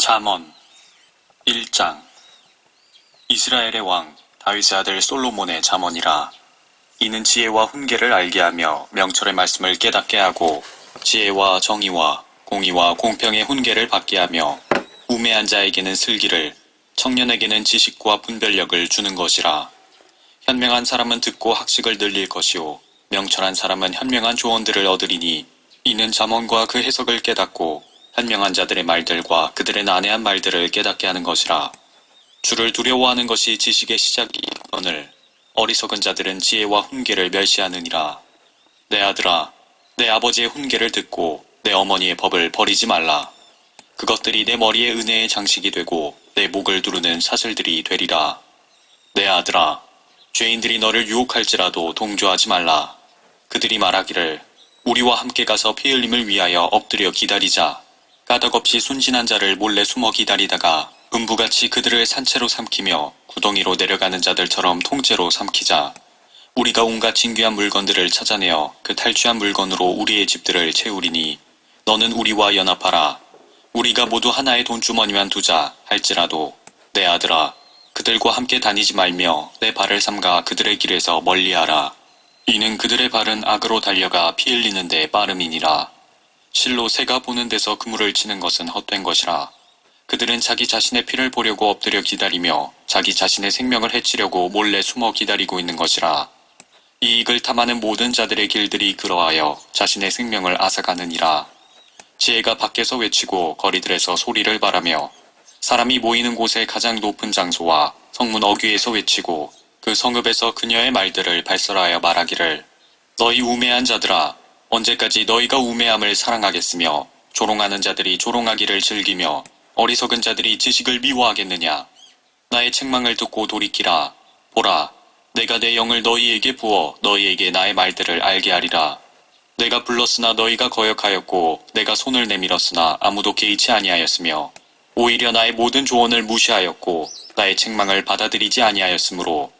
잠언 1장. 이스라엘의 왕 다윗의 아들 솔로몬의 잠언이라. 이는 지혜와 훈계를 알게 하며 명철의 말씀을 깨닫게 하고 지혜와 정의와 공의와 공평의 훈계를 받게 하며 우매한 자에게는 슬기를 청년에게는 지식과 분별력을 주는 것이라. 현명한 사람은 듣고 학식을 늘릴 것이요 명철한 사람은 현명한 조언들을 얻으리니 이는 잠언과 그 해석을 깨닫고 현명한 자들의 말들과 그들의 난해한 말들을 깨닫게 하는 것이라. 주를 두려워하는 것이 지식의 시작이거늘 어리석은 자들은 지혜와 훈계를 멸시하느니라. 내 아들아, 내 아버지의 훈계를 듣고 내 어머니의 법을 버리지 말라. 그것들이 내 머리에 은혜의 장식이 되고 내 목을 두르는 사슬들이 되리라. 내 아들아, 죄인들이 너를 유혹할지라도 동조하지 말라. 그들이 말하기를 우리와 함께 가서 피 흘림을 위하여 엎드려 기다리자. 까닭없이 순진한 자를 몰래 숨어 기다리다가 음부같이 그들을 산채로 삼키며 구덩이로 내려가는 자들처럼 통째로 삼키자. 우리가 온갖 진귀한 물건들을 찾아내어 그 탈취한 물건으로 우리의 집들을 채우리니 너는 우리와 연합하라. 우리가 모두 하나의 돈주머니만 두자 할지라도 내 아들아, 그들과 함께 다니지 말며 내 발을 삼가 그들의 길에서 멀리하라. 이는 그들의 발은 악으로 달려가 피 흘리는 데 빠름이니라. 실로 새가 보는 데서 그물을 치는 것은 헛된 것이라. 그들은 자기 자신의 피를 보려고 엎드려 기다리며 자기 자신의 생명을 해치려고 몰래 숨어 기다리고 있는 것이라. 이익을 탐하는 모든 자들의 길들이 그러하여 자신의 생명을 앗아가느니라. 지혜가 밖에서 외치고 거리들에서 소리를 바라며 사람이 모이는 곳의 가장 높은 장소와 성문 어귀에서 외치고 그 성읍에서 그녀의 말들을 발설하여 말하기를 너희 우매한 자들아, 언제까지 너희가 우매함을 사랑하겠으며 조롱하는 자들이 조롱하기를 즐기며 어리석은 자들이 지식을 미워하겠느냐. 나의 책망을 듣고 돌이키라. 보라, 내가 내 영을 너희에게 부어 너희에게 나의 말들을 알게 하리라. 내가 불렀으나 너희가 거역하였고 내가 손을 내밀었으나 아무도 개의치 아니하였으며 오히려 나의 모든 조언을 무시하였고 나의 책망을 받아들이지 아니하였으므로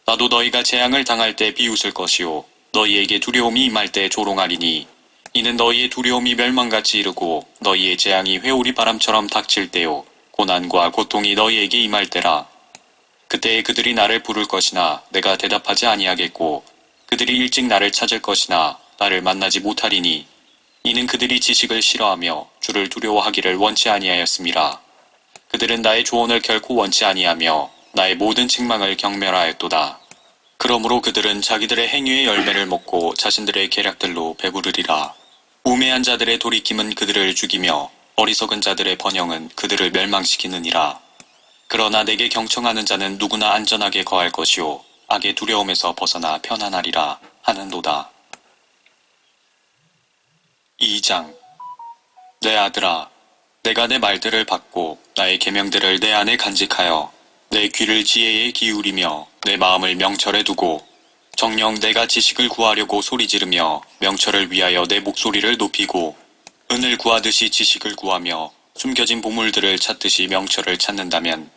나도 너희가 재앙을 당할 때 비웃을 것이요 너희에게 두려움이 임할 때 조롱하리니 이는 너희의 두려움이 멸망같이 이르고 너희의 재앙이 회오리 바람처럼 닥칠 때요 고난과 고통이 너희에게 임할 때라. 그때에 그들이 나를 부를 것이나 내가 대답하지 아니하겠고 그들이 일찍 나를 찾을 것이나 나를 만나지 못하리니 이는 그들이 지식을 싫어하며 주를 두려워하기를 원치 아니하였음이라. 그들은 나의 조언을 결코 원치 아니하며 나의 모든 책망을 경멸하였도다. 그러므로 그들은 자기들의 행위의 열매를 먹고 자신들의 계략들로 배부르리라. 우매한 자들의 돌이킴은 그들을 죽이며 어리석은 자들의 번영은 그들을 멸망시키느니라. 그러나 내게 경청하는 자는 누구나 안전하게 거할 것이요 악의 두려움에서 벗어나 편안하리라 하는도다. 2장. 내 아들아, 내가 내 말들을 받고 나의 계명들을 내 안에 간직하여 내 귀를 지혜에 기울이며 내 마음을 명철에 두고 정녕 내가 지식을 구하려고 소리지르며 명철을 위하여 내 목소리를 높이고 은을 구하듯이 지식을 구하며 숨겨진 보물들을 찾듯이 명철을 찾는다면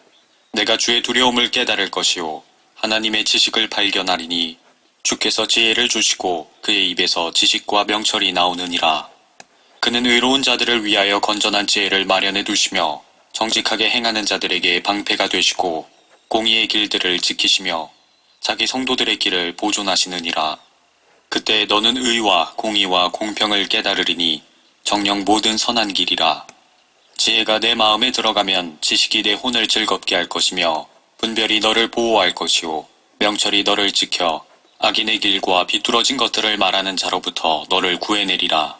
내가 주의 두려움을 깨달을 것이요 하나님의 지식을 발견하리니 주께서 지혜를 주시고 그의 입에서 지식과 명철이 나오느니라. 그는 의로운 자들을 위하여 건전한 지혜를 마련해 두시며 정직하게 행하는 자들에게 방패가 되시고 공의의 길들을 지키시며 자기 성도들의 길을 보존하시느니라. 그때 너는 의와 공의와 공평을 깨달으리니 정녕 모든 선한 길이라. 지혜가 내 마음에 들어가면 지식이 내 혼을 즐겁게 할 것이며 분별이 너를 보호할 것이요 명철이 너를 지켜 악인의 길과 비뚤어진 것들을 말하는 자로부터 너를 구해내리라.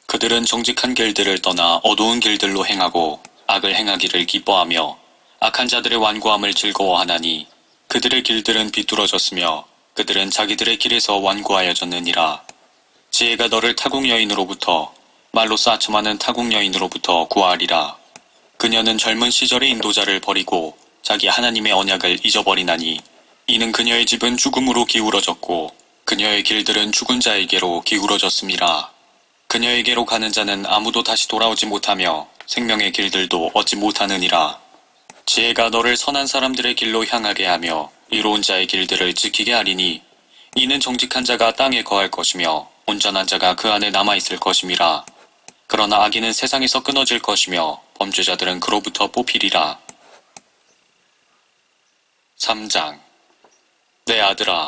그들은 정직한 길들을 떠나 어두운 길들로 행하고 악을 행하기를 기뻐하며 악한 자들의 완고함을 즐거워하나니 그들의 길들은 비뚤어졌으며 그들은 자기들의 길에서 완고하여졌느니라. 지혜가 너를 타국 여인으로부터 말로 쌓쳐마는 타국 여인으로부터 구하리라. 그녀는 젊은 시절의 인도자를 버리고 자기 하나님의 언약을 잊어버리나니 이는 그녀의 집은 죽음으로 기울어졌고 그녀의 길들은 죽은 자에게로 기울어졌음이라. 그녀에게로 가는 자는 아무도 다시 돌아오지 못하며 생명의 길들도 얻지 못하느니라. 지혜가 너를 선한 사람들의 길로 향하게 하며 의로운 자의 길들을 지키게 하리니 이는 정직한 자가 땅에 거할 것이며 온전한 자가 그 안에 남아있을 것임이라. 그러나 악인은 세상에서 끊어질 것이며 범죄자들은 그로부터 뽑히리라. 3장. 내 아들아,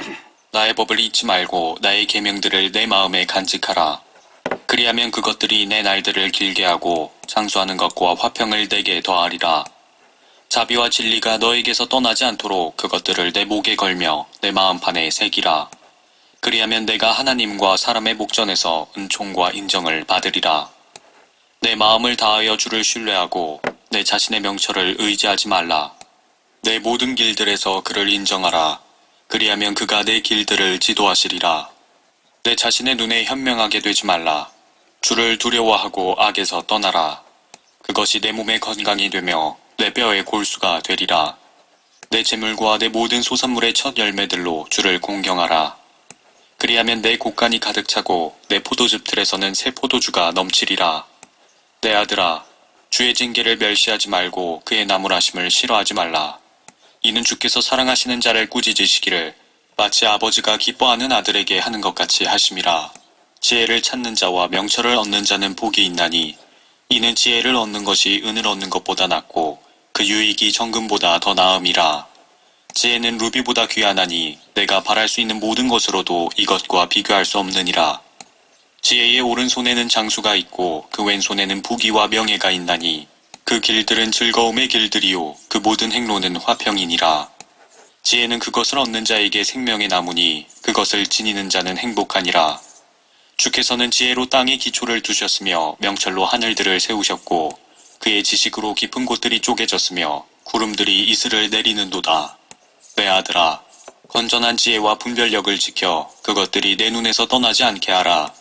나의 법을 잊지 말고 나의 계명들을 내 마음에 간직하라. 그리하면 그것들이 내 날들을 길게 하고 장수하는 것과 화평을 내게 더하리라. 자비와 진리가 너에게서 떠나지 않도록 그것들을 내 목에 걸며 내 마음판에 새기라. 그리하면 내가 하나님과 사람의 목전에서 은총과 인정을 받으리라. 내 마음을 다하여 주를 신뢰하고 내 자신의 명철을 의지하지 말라. 내 모든 길들에서 그를 인정하라. 그리하면 그가 내 길들을 지도하시리라. 내 자신의 눈에 현명하게 되지 말라. 주를 두려워하고 악에서 떠나라. 그것이 내 몸의 건강이 되며 내 뼈의 골수가 되리라. 내 재물과 내 모든 소산물의 첫 열매들로 주를 공경하라. 그리하면 내 곳간이 가득 차고 내 포도즙들에서는 새 포도주가 넘치리라. 내 아들아, 주의 징계를 멸시하지 말고 그의 나무라심을 싫어하지 말라. 이는 주께서 사랑하시는 자를 꾸짖으시기를 마치 아버지가 기뻐하는 아들에게 하는 것 같이 하심이라. 지혜를 찾는 자와 명철을 얻는 자는 복이 있나니 이는 지혜를 얻는 것이 은을 얻는 것보다 낫고 그 유익이 정금보다 더 나음이라. 지혜는 루비보다 귀하나니 내가 바랄 수 있는 모든 것으로도 이것과 비교할 수 없느니라. 지혜의 오른손에는 장수가 있고 그 왼손에는 부귀와 명예가 있나니 그 길들은 즐거움의 길들이요 그 모든 행로는 화평이니라. 지혜는 그것을 얻는 자에게 생명의 나무니 그것을 지니는 자는 행복하니라. 주께서는 지혜로 땅의 기초를 두셨으며 명철로 하늘들을 세우셨고 그의 지식으로 깊은 곳들이 쪼개졌으며 구름들이 이슬을 내리는도다. 내 아들아, 건전한 지혜와 분별력을 지켜 그것들이 내 눈에서 떠나지 않게 하라.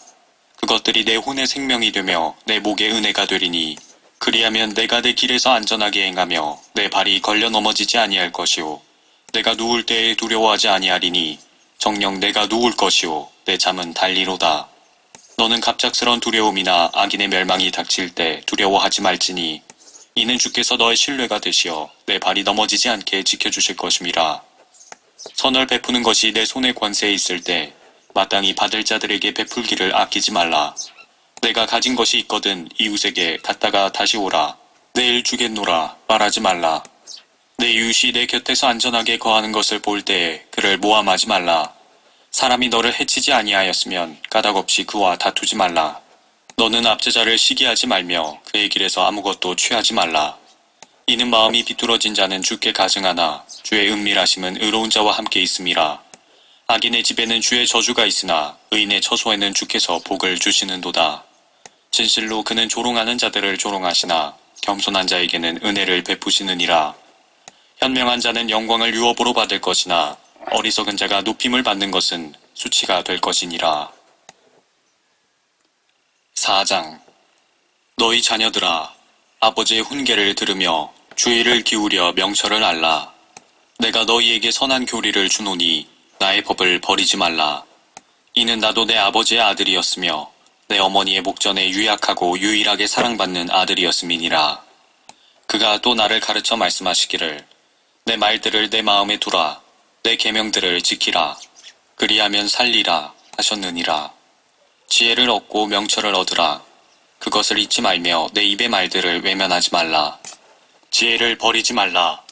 그것들이 내 혼의 생명이 되며 내 목의 은혜가 되리니 그리하면 내가 내 길에서 안전하게 행하며 내 발이 걸려 넘어지지 아니할 것이요 내가 누울 때에 두려워하지 아니하리니 정녕 내가 누울 것이요 내 잠은 달리로다. 너는 갑작스런 두려움이나 악인의 멸망이 닥칠 때 두려워하지 말지니 이는 주께서 너의 신뢰가 되시어 내 발이 넘어지지 않게 지켜주실 것임이라. 선을 베푸는 것이 내 손에 권세에 있을 때 마땅히 받을 자들에게 베풀기를 아끼지 말라. 내가 가진 것이 있거든 이웃에게 갔다가 다시 오라. 내일 주겠노라 말하지 말라. 내 이웃이 내 곁에서 안전하게 거하는 것을 볼 때에 그를 모함하지 말라. 사람이 너를 해치지 아니하였으면 까닭없이 그와 다투지 말라. 너는 압제자를 시기하지 말며 그의 길에서 아무것도 취하지 말라. 이는 마음이 비뚤어진 자는 주께 가증하나 주의 은밀하심은 의로운 자와 함께 있음이라. 악인의 집에는 주의 저주가 있으나 의인의 처소에는 주께서 복을 주시는도다. 진실로 그는 조롱하는 자들을 조롱하시나 겸손한 자에게는 은혜를 베푸시느니라. 현명한 자는 영광을 유업으로 받을 것이나 어리석은 자가 높임을 받는 것은 수치가 될 것이니라. 4장. 너희 자녀들아, 아버지의 훈계를 들으며 주의를 기울여 명철을 알라. 내가 너희에게 선한 교리를 주노니 나의 법을 버리지 말라. 이는 나도 내 아버지의 아들이었으며 내 어머니의 목전에 유약하고 유일하게 사랑받는 아들이었음이니라. 그가 또 나를 가르쳐 말씀하시기를 내 말들을 내 마음에 두라. 내 계명들을 지키라. 그리하면 살리라 하셨느니라. 지혜를 얻고 명철을 얻으라. 그것을 잊지 말며 내 입의 말들을 외면하지 말라. 지혜를 버리지 말라.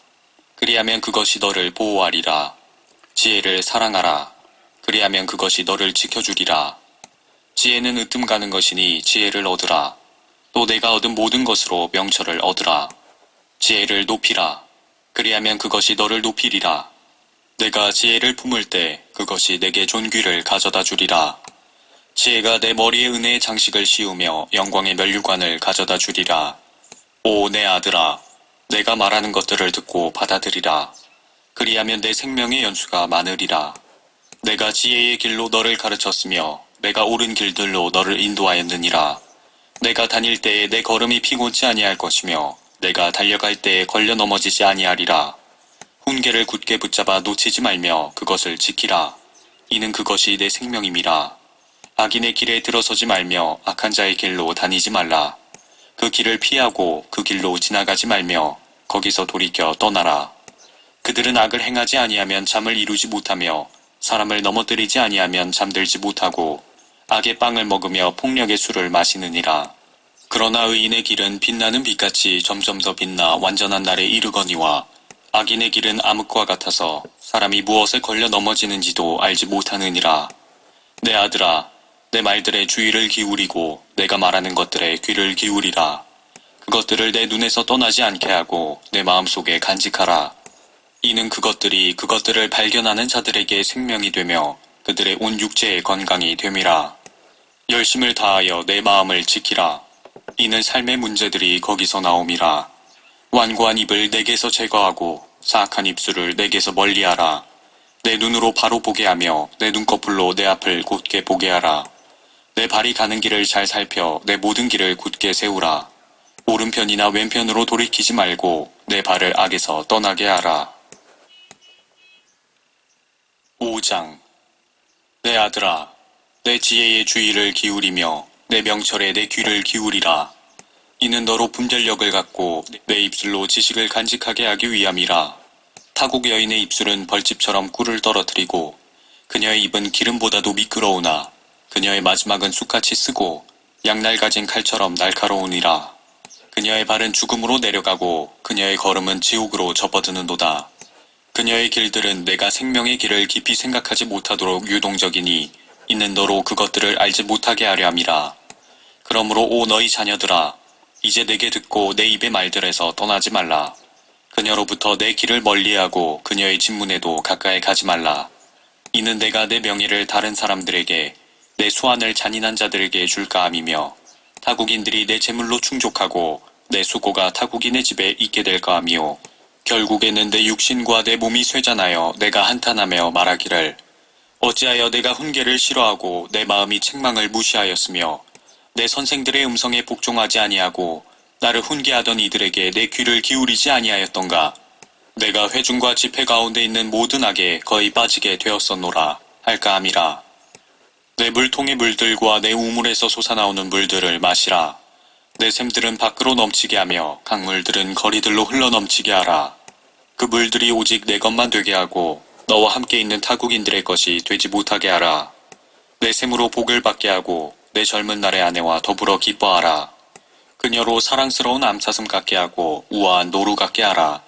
그리하면 그것이 너를 보호하리라. 지혜를 사랑하라. 그리하면 그것이 너를 지켜주리라. 지혜는 으뜸 가는 것이니 지혜를 얻으라. 또 내가 얻은 모든 것으로 명철을 얻으라. 지혜를 높이라. 그리하면 그것이 너를 높이리라. 내가 지혜를 품을 때 그것이 내게 존귀를 가져다 주리라. 지혜가 내 머리에 은혜의 장식을 씌우며 영광의 면류관을 가져다 주리라. 오 내 아들아, 내가 말하는 것들을 듣고 받아들이라. 그리하면 내 생명의 연수가 많으리라. 내가 지혜의 길로 너를 가르쳤으며 내가 옳은 길들로 너를 인도하였느니라. 내가 다닐 때에 내 걸음이 피곤치 아니할 것이며 내가 달려갈 때에 걸려 넘어지지 아니하리라. 훈계를 굳게 붙잡아 놓치지 말며 그것을 지키라. 이는 그것이 내 생명임이라. 악인의 길에 들어서지 말며 악한 자의 길로 다니지 말라. 그 길을 피하고 그 길로 지나가지 말며 거기서 돌이켜 떠나라. 그들은 악을 행하지 아니하면 잠을 이루지 못하며 사람을 넘어뜨리지 아니하면 잠들지 못하고 악의 빵을 먹으며 폭력의 술을 마시느니라. 그러나 의인의 길은 빛나는 빛같이 점점 더 빛나 완전한 날에 이르거니와 악인의 길은 암흑과 같아서 사람이 무엇에 걸려 넘어지는지도 알지 못하느니라. 내 아들아, 내 말들에 주의를 기울이고 내가 말하는 것들에 귀를 기울이라. 그것들을 내 눈에서 떠나지 않게 하고 내 마음속에 간직하라. 이는 그것들을 발견하는 자들에게 생명이 되며 그들의 온 육체의 건강이 됨이라. 열심을 다하여 내 마음을 지키라. 이는 삶의 문제들이 거기서 나옴이라. 완고한 입을 내게서 제거하고 사악한 입술을 내게서 멀리하라. 내 눈으로 바로 보게 하며 내 눈꺼풀로 내 앞을 곧게 보게 하라. 내 발이 가는 길을 잘 살펴 내 모든 길을 굳게 세우라. 오른편이나 왼편으로 돌이키지 말고 내 발을 악에서 떠나게 하라. 5장. 내 아들아, 내 지혜의 주의를 기울이며 내 명철에 내 귀를 기울이라. 이는 너로 분별력을 갖고 내 입술로 지식을 간직하게 하기 위함이라. 타국 여인의 입술은 벌집처럼 꿀을 떨어뜨리고 그녀의 입은 기름보다도 미끄러우나 그녀의 마지막은 쑥같이 쓰고 양날 가진 칼처럼 날카로우니라. 그녀의 발은 죽음으로 내려가고 그녀의 걸음은 지옥으로 접어드는도다. 그녀의 길들은 내가 생명의 길을 깊이 생각하지 못하도록 유동적이니 이는 너로 그것들을 알지 못하게 하려 함이라. 그러므로 오 너희 자녀들아, 이제 내게 듣고 내 입의 말들에서 떠나지 말라. 그녀로부터 내 길을 멀리하고 그녀의 진문에도 가까이 가지 말라. 이는 내가 내 명예를 다른 사람들에게 내 수완을 잔인한 자들에게 줄까 함이며 타국인들이 내 재물로 충족하고 내 수고가 타국인의 집에 있게 될까 함이요. 결국에는 내 육신과 내 몸이 쇠잔하여 내가 한탄하며 말하기를 어찌하여 내가 훈계를 싫어하고 내 마음이 책망을 무시하였으며 내 선생들의 음성에 복종하지 아니하고 나를 훈계하던 이들에게 내 귀를 기울이지 아니하였던가. 내가 회중과 집회 가운데 있는 모든 악에 거의 빠지게 되었었노라 할까 함이라. 내 물통의 물들과 내 우물에서 솟아나오는 물들을 마시라. 내 샘들은 밖으로 넘치게 하며 강물들은 거리들로 흘러넘치게 하라. 그 물들이 오직 내 것만 되게 하고 너와 함께 있는 타국인들의 것이 되지 못하게 하라. 내 샘으로 복을 받게 하고 내 젊은 날의 아내와 더불어 기뻐하라. 그녀로 사랑스러운 암사슴 같게 하고 우아한 노루 같게 하라.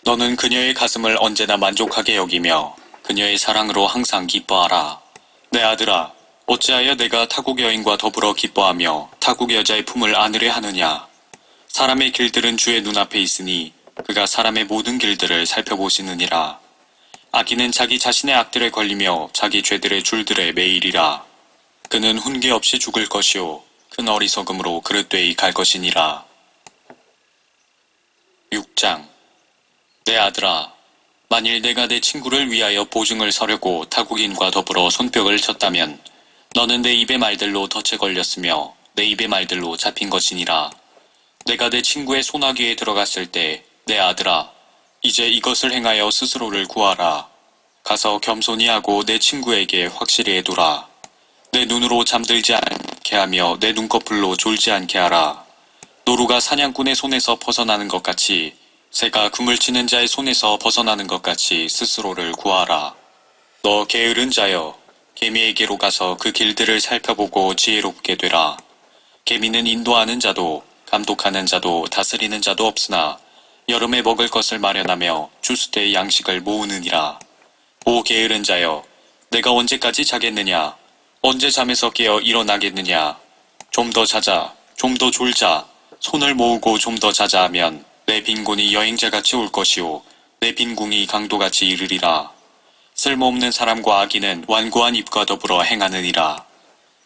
너는 그녀의 가슴을 언제나 만족하게 여기며 그녀의 사랑으로 항상 기뻐하라. 내 아들아, 어찌하여 내가 타국 여인과 더불어 기뻐하며 타국 여자의 품을 안으려 하느냐. 사람의 길들은 주의 눈앞에 있으니 그가 사람의 모든 길들을 살펴보시느니라. 악인은 자기 자신의 악들에 걸리며 자기 죄들의 줄들에 매이리라. 그는 훈계 없이 죽을 것이요 큰 어리석음으로 그릇되이 갈 것이니라. 6장. 내 아들아, 만일 내가 내 친구를 위하여 보증을 서려고 타국인과 더불어 손뼉을 쳤다면 너는 내 입의 말들로 덫에 걸렸으며 내 입의 말들로 잡힌 것이니라. 내가 내 친구의 소나기에 들어갔을 때 내 아들아, 이제 이것을 행하여 스스로를 구하라. 가서 겸손히 하고 내 친구에게 확실히 해두라. 내 눈으로 잠들지 않게 하며 내 눈꺼풀로 졸지 않게 하라. 노루가 사냥꾼의 손에서 벗어나는 것 같이 새가 그물 치는 자의 손에서 벗어나는 것 같이 스스로를 구하라. 너 게으른 자여, 개미에게로 가서 그 길들을 살펴보고 지혜롭게 되라. 개미는 인도하는 자도 감독하는 자도 다스리는 자도 없으나 여름에 먹을 것을 마련하며 추수 때의 양식을 모으느니라. 오 게으른 자여, 내가 언제까지 자겠느냐? 언제 잠에서 깨어 일어나겠느냐? 좀 더 자자, 좀 더 졸자. 손을 모으고 좀 더 자자 하면 내 빈곤이 여행자같이 올 것이요 내 빈궁이 강도같이 이르리라. 쓸모없는 사람과 악인은 완고한 입과 더불어 행하느니라.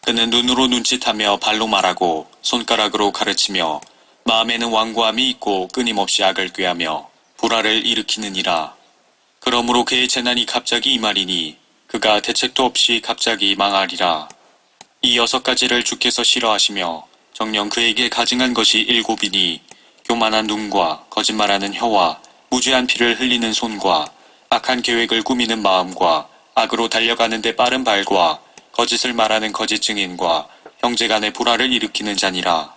그는 눈으로 눈짓하며 발로 말하고 손가락으로 가르치며 마음에는 완고함이 있고 끊임없이 악을 꾀하며 불화를 일으키느니라. 그러므로 그의 재난이 갑자기 임하리니 그가 대책도 없이 갑자기 망하리라. 이 6가지를 주께서 싫어하시며 정녕 그에게 가증한 것이 7이니 교만한 눈과 거짓말하는 혀와 무죄한 피를 흘리는 손과 악한 계획을 꾸미는 마음과 악으로 달려가는 데 빠른 발과 거짓을 말하는 거짓 증인과 형제간의 불화를 일으키는 자니라.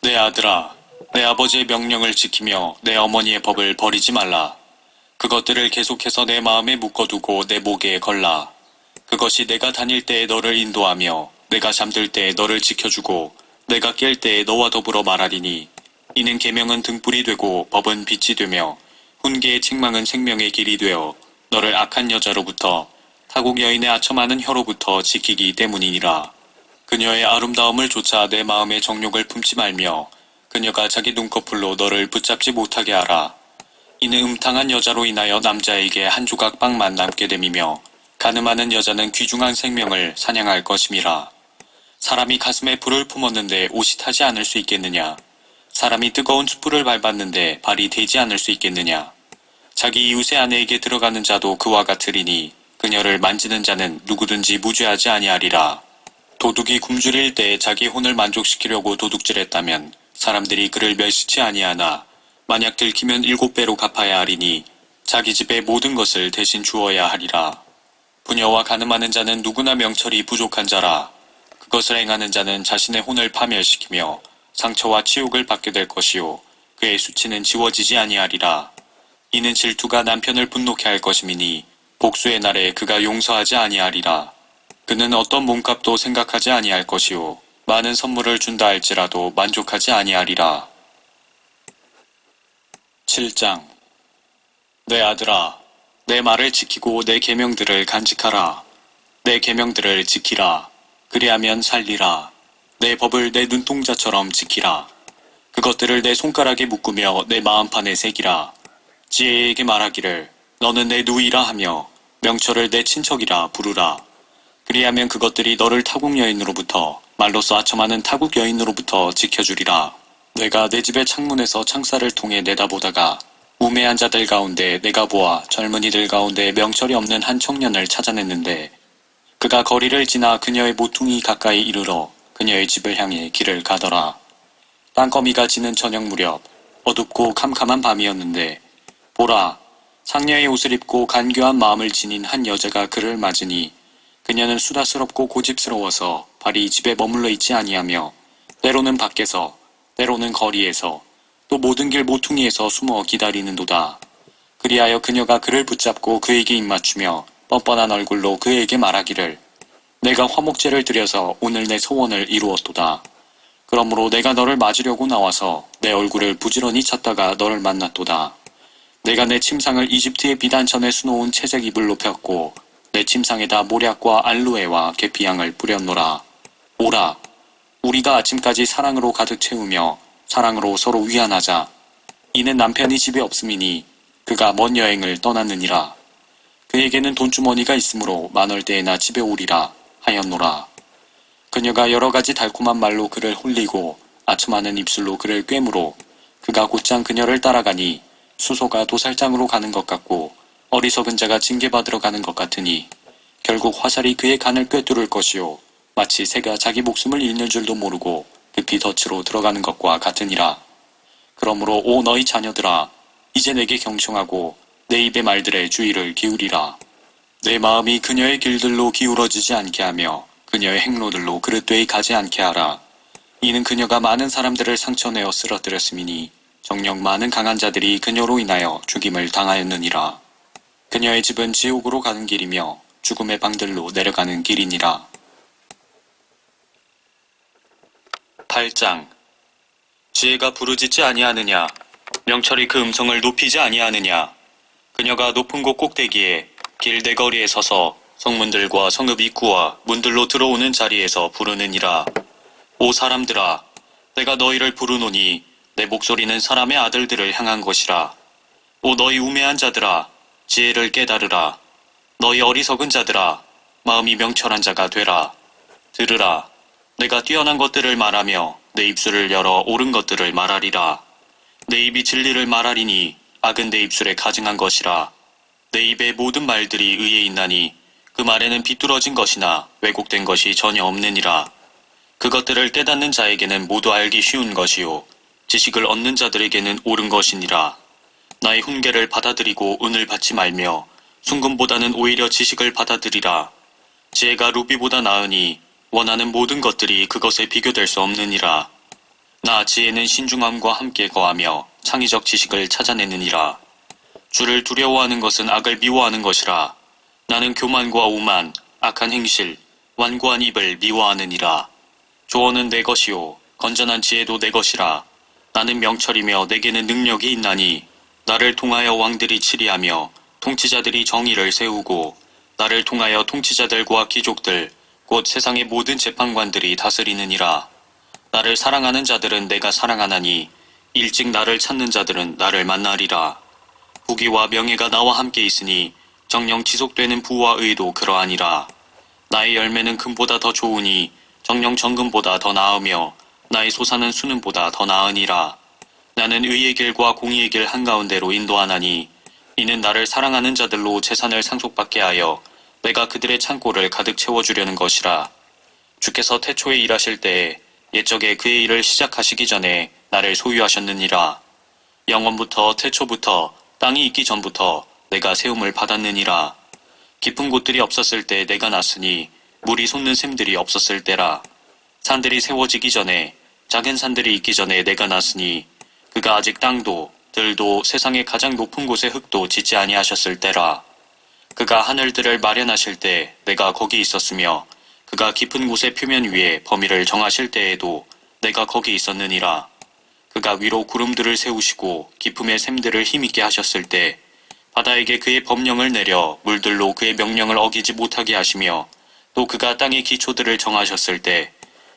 내 아들아, 내 아버지의 명령을 지키며 내 어머니의 법을 버리지 말라. 그것들을 계속해서 내 마음에 묶어두고 내 목에 걸라. 그것이 내가 다닐 때에 너를 인도하며 내가 잠들 때에 너를 지켜주고 내가 깰 때에 너와 더불어 말하리니 이는 계명은 등불이 되고 법은 빛이 되며 훈계의 책망은 생명의 길이 되어 너를 악한 여자로부터 타국 여인의 아첨하는 혀로부터 지키기 때문이니라. 그녀의 아름다움을 쫓아 내 마음의 정욕을 품지 말며 그녀가 자기 눈꺼풀로 너를 붙잡지 못하게 하라. 이는 음탕한 여자로 인하여 남자에게 한 조각 빵만 남게 됨이며 가늠하는 여자는 귀중한 생명을 사냥할 것임이라. 사람이 가슴에 불을 품었는데 옷이 타지 않을 수 있겠느냐? 사람이 뜨거운 숯불을 밟았는데 발이 되지 않을 수 있겠느냐? 자기 이웃의 아내에게 들어가는 자도 그와 같으리니 그녀를 만지는 자는 누구든지 무죄하지 아니하리라. 도둑이 굶주릴 때 자기 혼을 만족시키려고 도둑질했다면 사람들이 그를 멸시치 아니하나 만약 들키면 7배로 갚아야 하리니 자기 집의 모든 것을 대신 주어야 하리라. 부녀와 가늠하는 자는 누구나 명철이 부족한 자라. 그것을 행하는 자는 자신의 혼을 파멸시키며 상처와 치욕을 받게 될 것이요 그의 수치는 지워지지 아니하리라. 이는 질투가 남편을 분노케 할 것임이니 복수의 날에 그가 용서하지 아니하리라. 그는 어떤 몸값도 생각하지 아니할 것이요 많은 선물을 준다 할지라도 만족하지 아니하리라. 7장. 내 아들아, 내 말을 지키고 내 계명들을 간직하라. 내 계명들을 지키라. 그리하면 살리라. 내 법을 내 눈동자처럼 지키라. 그것들을 내 손가락에 묶으며 내 마음판에 새기라. 지혜에게 말하기를 너는 내 누이라 하며 명철을 내 친척이라 부르라. 그리하면 그것들이 너를 타국 여인으로부터 말로써 아첨하는 타국 여인으로부터 지켜주리라. 내가 내 집의 창문에서 창살을 통해 내다보다가 우매한 자들 가운데 내가 보아 젊은이들 가운데 명철이 없는 한 청년을 찾아냈는데 그가 거리를 지나 그녀의 모퉁이 가까이 이르러 그녀의 집을 향해 길을 가더라. 땅거미가 지는 저녁 무렵 어둡고 캄캄한 밤이었는데 보라, 상녀의 옷을 입고 간교한 마음을 지닌 한 여자가 그를 맞으니 그녀는 수다스럽고 고집스러워서 발이 집에 머물러 있지 아니하며 때로는 밖에서 때로는 거리에서 또 모든 길 모퉁이에서 숨어 기다리는도다. 그리하여 그녀가 그를 붙잡고 그에게 입맞추며 뻔뻔한 얼굴로 그에게 말하기를 내가 화목제를 드려서 오늘 내 소원을 이루었도다. 그러므로 내가 너를 맞으려고 나와서 내 얼굴을 부지런히 찾다가 너를 만났도다. 내가 내 침상을 이집트의 비단천에 수놓은 채색 이불로 폈고 내 침상에다 모략과 알로에와 계피향을 뿌렸노라. 오라, 우리가 아침까지 사랑으로 가득 채우며 사랑으로 서로 위안하자. 이는 남편이 집에 없음이니 그가 먼 여행을 떠났느니라. 그에게는 돈주머니가 있으므로 만월 때에나 집에 오리라 하였노라. 그녀가 여러 가지 달콤한 말로 그를 홀리고 아첨하는 입술로 그를 꿰물어 그가 곧장 그녀를 따라가니 수소가 도살장으로 가는 것 같고 어리석은 자가 징계받으러 가는 것 같으니 결국 화살이 그의 간을 꿰뚫을 것이요 마치 새가 자기 목숨을 잃는 줄도 모르고 급히 덫으로 들어가는 것과 같으니라. 그러므로 오 너희 자녀들아, 이제 내게 경청하고 내 입의 말들에 주의를 기울이라. 내 마음이 그녀의 길들로 기울어지지 않게 하며 그녀의 행로들로 그릇되이 가지 않게 하라. 이는 그녀가 많은 사람들을 상처내어 쓰러뜨렸음이니 정녕 많은 강한 자들이 그녀로 인하여 죽임을 당하였느니라. 그녀의 집은 지옥으로 가는 길이며 죽음의 방들로 내려가는 길이니라. 8장. 지혜가 부르짖지 아니하느냐? 명철이 그 음성을 높이지 아니하느냐? 그녀가 높은 곳 꼭대기에 길 내거리에 서서 성문들과 성읍 입구와 문들로 들어오는 자리에서 부르느니라. 오 사람들아, 내가 너희를 부르노니 내 목소리는 사람의 아들들을 향한 것이라. 오 너희 우매한 자들아, 지혜를 깨달으라. 너희 어리석은 자들아, 마음이 명철한 자가 되라. 들으라. 내가 뛰어난 것들을 말하며 내 입술을 열어 옳은 것들을 말하리라. 내 입이 진리를 말하리니 악은 내 입술에 가증한 것이라. 내 입의 모든 말들이 의에 있나니 그 말에는 비뚤어진 것이나 왜곡된 것이 전혀 없느니라. 그것들을 깨닫는 자에게는 모두 알기 쉬운 것이요 지식을 얻는 자들에게는 옳은 것이니라. 나의 훈계를 받아들이고 은을 받지 말며 순금보다는 오히려 지식을 받아들이라. 지혜가 루비보다 나으니 원하는 모든 것들이 그것에 비교될 수 없느니라. 나 지혜는 신중함과 함께 거하며 창의적 지식을 찾아내느니라. 주를 두려워하는 것은 악을 미워하는 것이라. 나는 교만과 오만, 악한 행실, 완고한 입을 미워하느니라. 조언은 내 것이요 건전한 지혜도 내 것이라. 나는 명철이며 내게는 능력이 있나니 나를 통하여 왕들이 치리하며 통치자들이 정의를 세우고 나를 통하여 통치자들과 귀족들 곧 세상의 모든 재판관들이 다스리느니라. 나를 사랑하는 자들은 내가 사랑하나니 일찍 나를 찾는 자들은 나를 만나리라. 부귀와 명예가 나와 함께 있으니 정녕 지속되는 부와 의도 그러하니라. 나의 열매는 금보다 더 좋으니 정녕 정금보다 더 나으며 나의 소사는 수는보다 더 나으니라. 나는 의의 길과 공의의 길 한가운데로 인도하나니 이는 나를 사랑하는 자들로 재산을 상속받게 하여 내가 그들의 창고를 가득 채워주려는 것이라. 주께서 태초에 일하실 때에 옛적에 그의 일을 시작하시기 전에 나를 소유하셨느니라. 영원부터 태초부터 땅이 있기 전부터 내가 세움을 받았느니라. 깊은 곳들이 없었을 때 내가 났으니 물이 솟는 샘들이 없었을 때라. 산들이 세워지기 전에 작은 산들이 있기 전에 내가 났으니 그가 아직 땅도 들도 세상의 가장 높은 곳의 흙도 짓지 아니하셨을 때라. 그가 하늘들을 마련하실 때 내가 거기 있었으며 그가 깊은 곳의 표면 위에 범위를 정하실 때에도 내가 거기 있었느니라. 그가 위로 구름들을 세우시고 깊음의 샘들을 힘있게 하셨을 때 바다에게 그의 법령을 내려 물들로 그의 명령을 어기지 못하게 하시며 또 그가 땅의 기초들을 정하셨을 때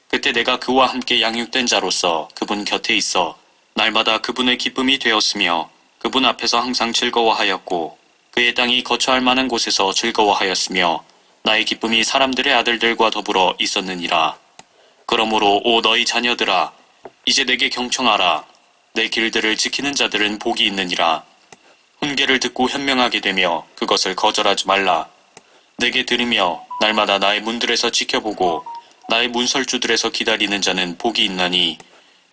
그때 내가 그와 함께 양육된 자로서 그분 곁에 있어 날마다 그분의 기쁨이 되었으며 그분 앞에서 항상 즐거워하였고 그의 땅이 거처할 만한 곳에서 즐거워하였으며 나의 기쁨이 사람들의 아들들과 더불어 있었느니라. 그러므로 오 너희 자녀들아 이제 내게 경청하라. 내 길들을 지키는 자들은 복이 있느니라. 훈계를 듣고 현명하게 되며 그것을 거절하지 말라. 내게 들으며 날마다 나의 문들에서 지켜보고 나의 문설주들에서 기다리는 자는 복이 있나니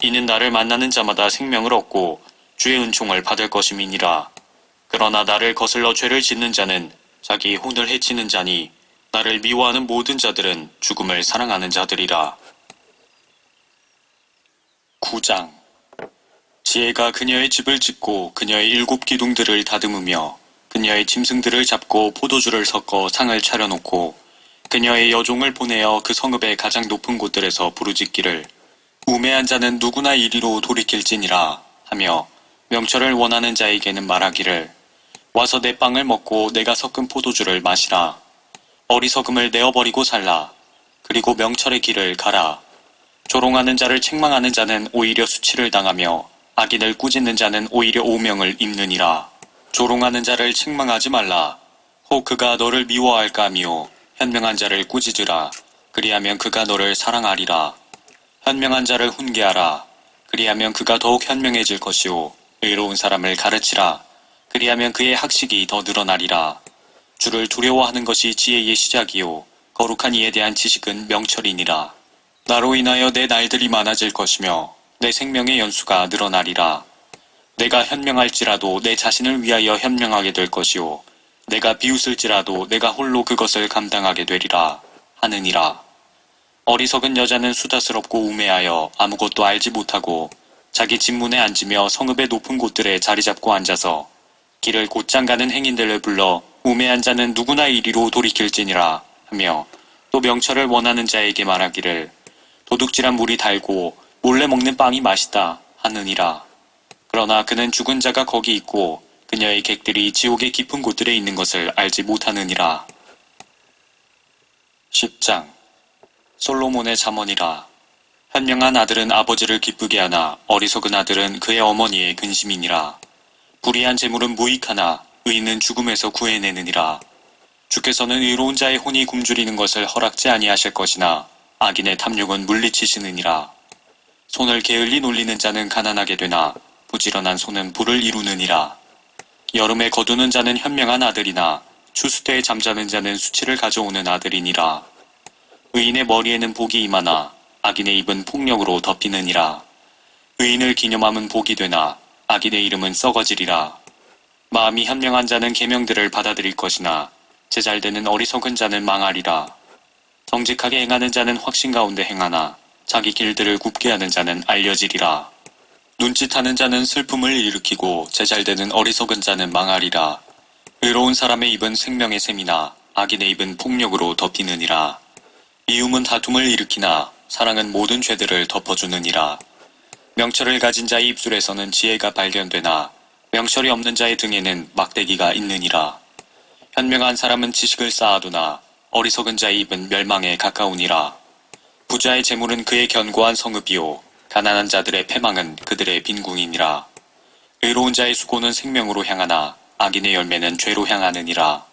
이는 나를 만나는 자마다 생명을 얻고 주의 은총을 받을 것임이니라. 그러나 나를 거슬러 죄를 짓는 자는 자기 혼을 해치는 자니 나를 미워하는 모든 자들은 죽음을 사랑하는 자들이라. 9장. 지혜가 그녀의 집을 짓고 그녀의 7 기둥들을 다듬으며 그녀의 짐승들을 잡고 포도주를 섞어 상을 차려놓고 그녀의 여종을 보내어 그 성읍의 가장 높은 곳들에서 부르짖기를 우매한 자는 누구나 이리로 돌이킬지니라 하며 명철을 원하는 자에게는 말하기를 와서 내 빵을 먹고 내가 섞은 포도주를 마시라. 어리석음을 내어버리고 살라. 그리고 명철의 길을 가라. 조롱하는 자를 책망하는 자는 오히려 수치를 당하며 악인을 꾸짖는 자는 오히려 오명을 입느니라. 조롱하는 자를 책망하지 말라. 혹 그가 너를 미워할까 하며 현명한 자를 꾸짖으라. 그리하면 그가 너를 사랑하리라. 현명한 자를 훈계하라. 그리하면 그가 더욱 현명해질 것이요 의로운 사람을 가르치라. 그리하면 그의 학식이 더 늘어나리라. 주를 두려워하는 것이 지혜의 시작이요 거룩한 이에 대한 지식은 명철이니라. 나로 인하여 내 날들이 많아질 것이며 내 생명의 연수가 늘어나리라. 내가 현명할지라도 내 자신을 위하여 현명하게 될 것이요 내가 비웃을지라도 내가 홀로 그것을 감당하게 되리라 하느니라. 어리석은 여자는 수다스럽고 우매하여 아무것도 알지 못하고 자기 집문에 앉으며 성읍의 높은 곳들에 자리 잡고 앉아서 길을 곧장 가는 행인들을 불러 우매한 자는 누구나 이리로 돌이킬지니라 하며 또 명철을 원하는 자에게 말하기를 도둑질한 물이 달고 몰래 먹는 빵이 맛있다 하느니라. 그러나 그는 죽은 자가 거기 있고 그녀의 객들이 지옥의 깊은 곳들에 있는 것을 알지 못하느니라. 10장. 솔로몬의 잠언이라. 현명한 아들은 아버지를 기쁘게 하나 어리석은 아들은 그의 어머니의 근심이니라. 불의한 재물은 무익하나 의인은 죽음에서 구해내느니라. 주께서는 의로운 자의 혼이 굶주리는 것을 허락지 아니하실 것이나 악인의 탐욕은 물리치시느니라. 손을 게을리 놀리는 자는 가난하게 되나 부지런한 손은 부를 이루느니라. 여름에 거두는 자는 현명한 아들이나 추수 때에 잠자는 자는 수치를 가져오는 아들이니라. 의인의 머리에는 복이 임하나 악인의 입은 폭력으로 덮이느니라. 의인을 기념함은 복이 되나 악인의 이름은 썩어지리라. 마음이 현명한 자는 계명들을 받아들일 것이나 제잘되는 어리석은 자는 망하리라. 정직하게 행하는 자는 확신 가운데 행하나 자기 길들을 굽게 하는 자는 알려지리라. 눈짓하는 자는 슬픔을 일으키고 제잘되는 어리석은 자는 망하리라. 의로운 사람의 입은 생명의 샘이나 악인의 입은 폭력으로 덮이느니라. 미움은 다툼을 일으키나 사랑은 모든 죄들을 덮어주느니라. 명철을 가진 자의 입술에서는 지혜가 발견되나 명철이 없는 자의 등에는 막대기가 있느니라. 현명한 사람은 지식을 쌓아두나 어리석은 자의 입은 멸망에 가까우니라. 부자의 재물은 그의 견고한 성읍이요 가난한 자들의 패망은 그들의 빈궁이니라. 의로운 자의 수고는 생명으로 향하나 악인의 열매는 죄로 향하느니라.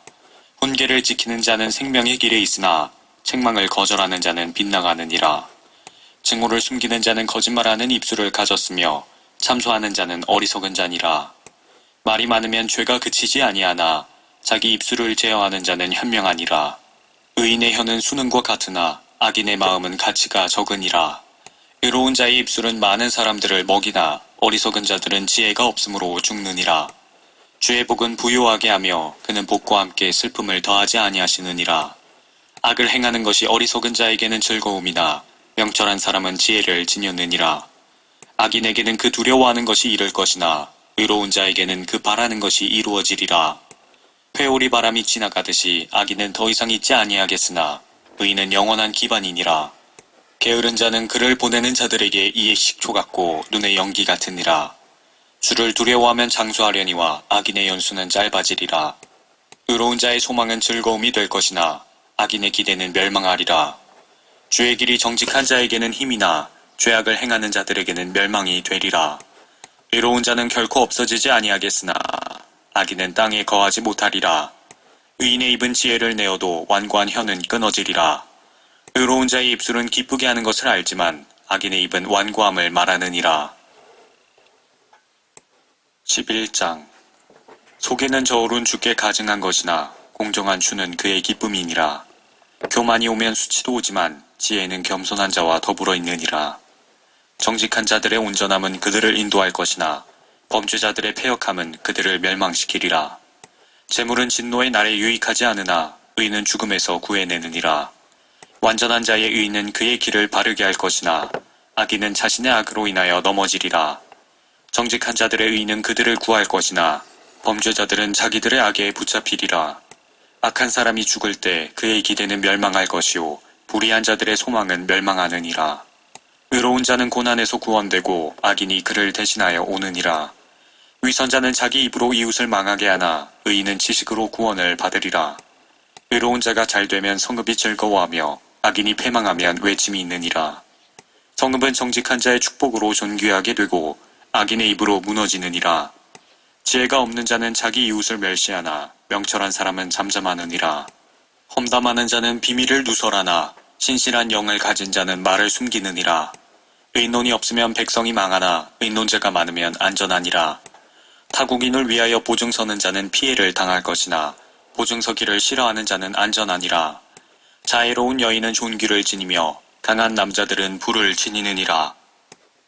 훈계를 지키는 자는 생명의 길에 있으나 책망을 거절하는 자는 빗나가느니라. 증오를 숨기는 자는 거짓말하는 입술을 가졌으며 참소하는 자는 어리석은 자니라. 말이 많으면 죄가 그치지 아니하나 자기 입술을 제어하는 자는 현명하니라. 의인의 혀는 수능과 같으나 악인의 마음은 가치가 적으니라. 의로운 자의 입술은 많은 사람들을 먹이나 어리석은 자들은 지혜가 없으므로 죽느니라. 주의 복은 부요하게 하며 그는 복과 함께 슬픔을 더하지 아니하시느니라. 악을 행하는 것이 어리석은 자에게는 즐거움이나 명철한 사람은 지혜를 지녔느니라. 악인에게는 그 두려워하는 것이 이를 것이나 의로운 자에게는 그 바라는 것이 이루어지리라. 회오리 바람이 지나가듯이 악인은 더 이상 있지 아니하겠으나 의인은 영원한 기반이니라. 게으른 자는 그를 보내는 자들에게 이의 식초 같고 눈의 연기 같으니라. 주를 두려워하면 장수하려니와 악인의 연수는 짧아지리라. 의로운 자의 소망은 즐거움이 될 것이나 악인의 기대는 멸망하리라. 주의 길이 정직한 자에게는 힘이나 죄악을 행하는 자들에게는 멸망이 되리라. 의로운 자는 결코 없어지지 아니하겠으나 악인은 땅에 거하지 못하리라. 의인의 입은 지혜를 내어도 완고한 혀는 끊어지리라. 의로운 자의 입술은 기쁘게 하는 것을 알지만 악인의 입은 완고함을 말하느니라. 11장. 속에는 저울은 주께 가증한 것이나 공정한 주는 그의 기쁨이니라. 교만이 오면 수치도 오지만 지혜는 겸손한 자와 더불어 있느니라. 정직한 자들의 온전함은 그들을 인도할 것이나 범죄자들의 패역함은 그들을 멸망시키리라. 재물은 진노의 날에 유익하지 않으나 의인은 죽음에서 구해내느니라. 완전한 자의 의인은 그의 길을 바르게 할 것이나 악인은 자신의 악으로 인하여 넘어지리라. 정직한 자들의 의인은 그들을 구할 것이나 범죄자들은 자기들의 악에 붙잡히리라. 악한 사람이 죽을 때 그의 기대는 멸망할 것이요 불의한 자들의 소망은 멸망하느니라. 의로운 자는 고난에서 구원되고 악인이 그를 대신하여 오느니라. 위선자는 자기 입으로 이웃을 망하게 하나 의인은 지식으로 구원을 받으리라. 의로운 자가 잘되면 성읍이 즐거워하며 악인이 패망하면 외침이 있느니라. 성읍은 정직한 자의 축복으로 존귀하게 되고 악인의 입으로 무너지느니라. 지혜가 없는 자는 자기 이웃을 멸시하나 명철한 사람은 잠잠하느니라. 험담하는 자는 비밀을 누설하나 신실한 영을 가진 자는 말을 숨기느니라. 의논이 없으면 백성이 망하나 의논자가 많으면 안전하니라. 타국인을 위하여 보증 서는 자는 피해를 당할 것이나 보증 서기를 싫어하는 자는 안전하니라. 자애로운 여인은 존귀를 지니며 강한 남자들은 부를 지니느니라.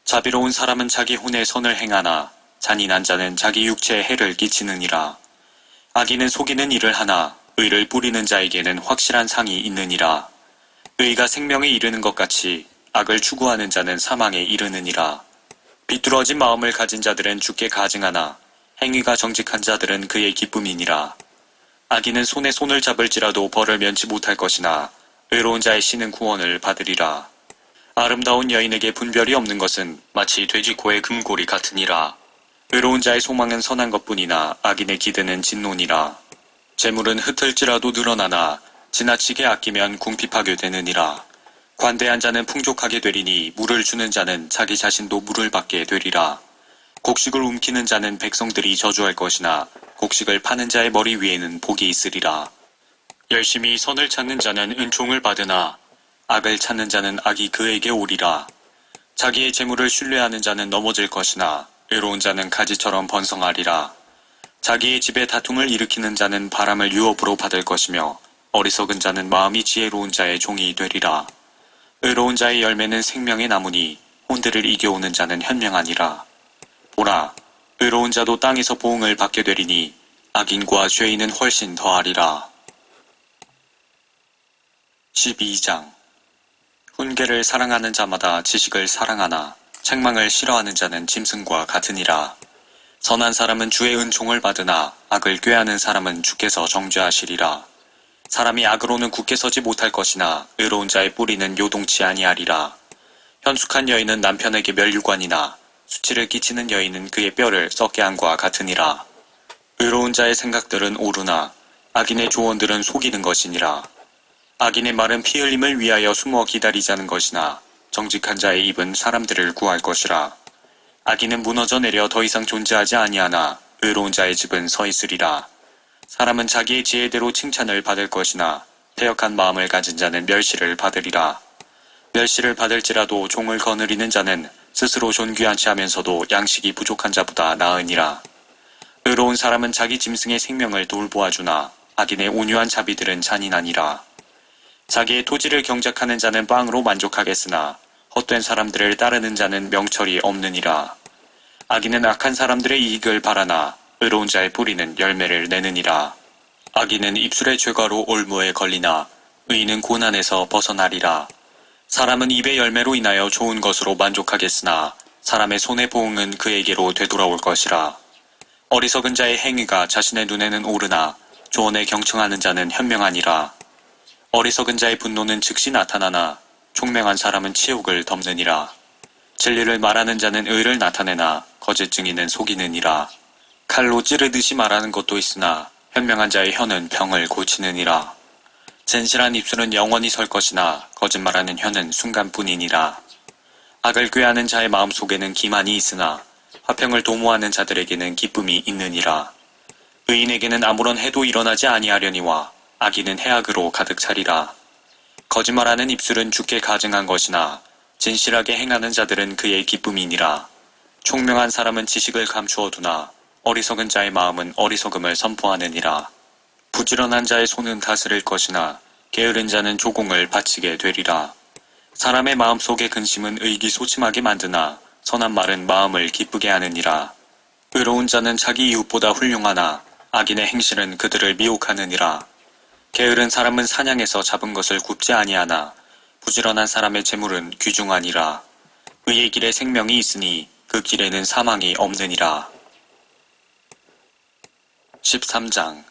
자비로운 사람은 자기 혼의 선을 행하나 잔인한 자는 자기 육체에 해를 끼치느니라. 악인은 속이는 일을 하나 의를 뿌리는 자에게는 확실한 상이 있느니라. 의가 생명에 이르는 것 같이 악을 추구하는 자는 사망에 이르느니라. 비뚤어진 마음을 가진 자들은 주께 가증하나 행위가 정직한 자들은 그의 기쁨이니라. 악인은 손에 손을 잡을지라도 벌을 면치 못할 것이나 의로운 자의 씨는 구원을 받으리라. 아름다운 여인에게 분별이 없는 것은 마치 돼지코의 금골이 같으니라. 의로운 자의 소망은 선한 것뿐이나 악인의 기대는 진노니라. 재물은 흩을지라도 늘어나나 지나치게 아끼면 궁핍하게 되느니라. 관대한 자는 풍족하게 되리니 물을 주는 자는 자기 자신도 물을 받게 되리라. 곡식을 움키는 자는 백성들이 저주할 것이나 곡식을 파는 자의 머리 위에는 복이 있으리라. 열심히 선을 찾는 자는 은총을 받으나 악을 찾는 자는 악이 그에게 오리라. 자기의 재물을 신뢰하는 자는 넘어질 것이나 의로운 자는 가지처럼 번성하리라. 자기의 집에 다툼을 일으키는 자는 바람을 유업으로 받을 것이며 어리석은 자는 마음이 지혜로운 자의 종이 되리라. 의로운 자의 열매는 생명의 나무니 혼들을 이겨오는 자는 현명하니라. 보라, 의로운 자도 땅에서 보응을 받게 되리니 악인과 죄인은 훨씬 더하리라. 12장. 훈계를 사랑하는 자마다 지식을 사랑하나 책망을 싫어하는 자는 짐승과 같으니라. 선한 사람은 주의 은총을 받으나 악을 꾀하는 사람은 주께서 정죄하시리라. 사람이 악으로는 굳게 서지 못할 것이나 의로운 자의 뿌리는 요동치 아니하리라. 현숙한 여인은 남편에게 멸류관이나 수치를 끼치는 여인은 그의 뼈를 썩게 함과 같으니라. 의로운 자의 생각들은 옳으나 악인의 조언들은 속이는 것이니라. 악인의 말은 피 흘림을 위하여 숨어 기다리자는 것이나 정직한 자의 입은 사람들을 구할 것이라. 악인은 무너져 내려 더 이상 존재하지 아니하나 의로운 자의 집은 서 있으리라. 사람은 자기의 지혜대로 칭찬을 받을 것이나 패역한 마음을 가진 자는 멸시를 받으리라. 멸시를 받을지라도 종을 거느리는 자는 스스로 존귀하지 하면서도 양식이 부족한 자보다 나으니라. 의로운 사람은 자기 짐승의 생명을 돌보아주나 악인의 온유한 자비들은 잔인하니라. 자기의 토지를 경작하는 자는 빵으로 만족하겠으나 헛된 사람들을 따르는 자는 명철이 없느니라. 악인은 악한 사람들의 이익을 바라나 의로운 자의 뿌리는 열매를 내느니라. 악인은 입술의 죄과로 올무에 걸리나 의인은 고난에서 벗어나리라. 사람은 입의 열매로 인하여 좋은 것으로 만족하겠으나 사람의 손의 보응은 그에게로 되돌아올 것이라. 어리석은 자의 행위가 자신의 눈에는 옳으나 조언에 경청하는 자는 현명하니라. 어리석은 자의 분노는 즉시 나타나나 총명한 사람은 치욕을 덮느니라. 진리를 말하는 자는 의를 나타내나 거짓 증인은 속이느니라. 칼로 찌르듯이 말하는 것도 있으나 현명한 자의 혀는 병을 고치느니라. 진실한 입술은 영원히 설 것이나 거짓말하는 혀는 순간뿐이니라. 악을 꾀하는 자의 마음속에는 기만이 있으나 화평을 도모하는 자들에게는 기쁨이 있느니라. 의인에게는 아무런 해도 일어나지 아니하려니와 악인은 해악으로 가득 차리라. 거짓말하는 입술은 주께 가증한 것이나 진실하게 행하는 자들은 그의 기쁨이니라. 총명한 사람은 지식을 감추어 두나 어리석은 자의 마음은 어리석음을 선포하느니라. 부지런한 자의 손은 다스릴 것이나 게으른 자는 조공을 바치게 되리라. 사람의 마음속의 근심은 의기소침하게 만드나 선한 말은 마음을 기쁘게 하느니라. 의로운 자는 자기 이웃보다 훌륭하나 악인의 행실은 그들을 미혹하느니라. 게으른 사람은 사냥에서 잡은 것을 굽지 아니하나 부지런한 사람의 재물은 귀중하니라. 의의 길에 생명이 있으니 그 길에는 사망이 없느니라. 13장.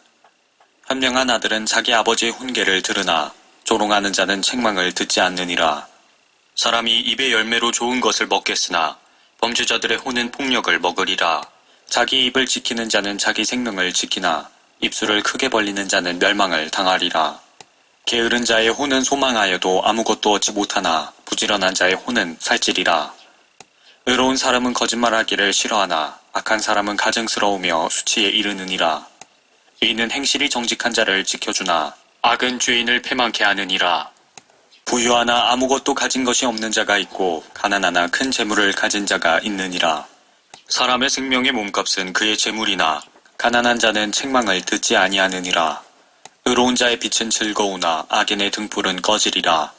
현명한 아들은 자기 아버지의 훈계를 들으나 조롱하는 자는 책망을 듣지 않느니라. 사람이 입의 열매로 좋은 것을 먹겠으나 범죄자들의 혼은 폭력을 먹으리라. 자기 입을 지키는 자는 자기 생명을 지키나 입술을 크게 벌리는 자는 멸망을 당하리라. 게으른 자의 혼은 소망하여도 아무것도 얻지 못하나 부지런한 자의 혼은 살찌리라. 의로운 사람은 거짓말하기를 싫어하나 악한 사람은 가증스러우며 수치에 이르느니라. 의인은 행실이 정직한 자를 지켜주나 악은 죄인을 패망케 하느니라. 부유하나 아무것도 가진 것이 없는 자가 있고 가난하나 큰 재물을 가진 자가 있느니라. 사람의 생명의 몸값은 그의 재물이나 가난한 자는 책망을 듣지 아니하느니라. 의로운 자의 빛은 즐거우나 악인의 등불은 꺼지리라.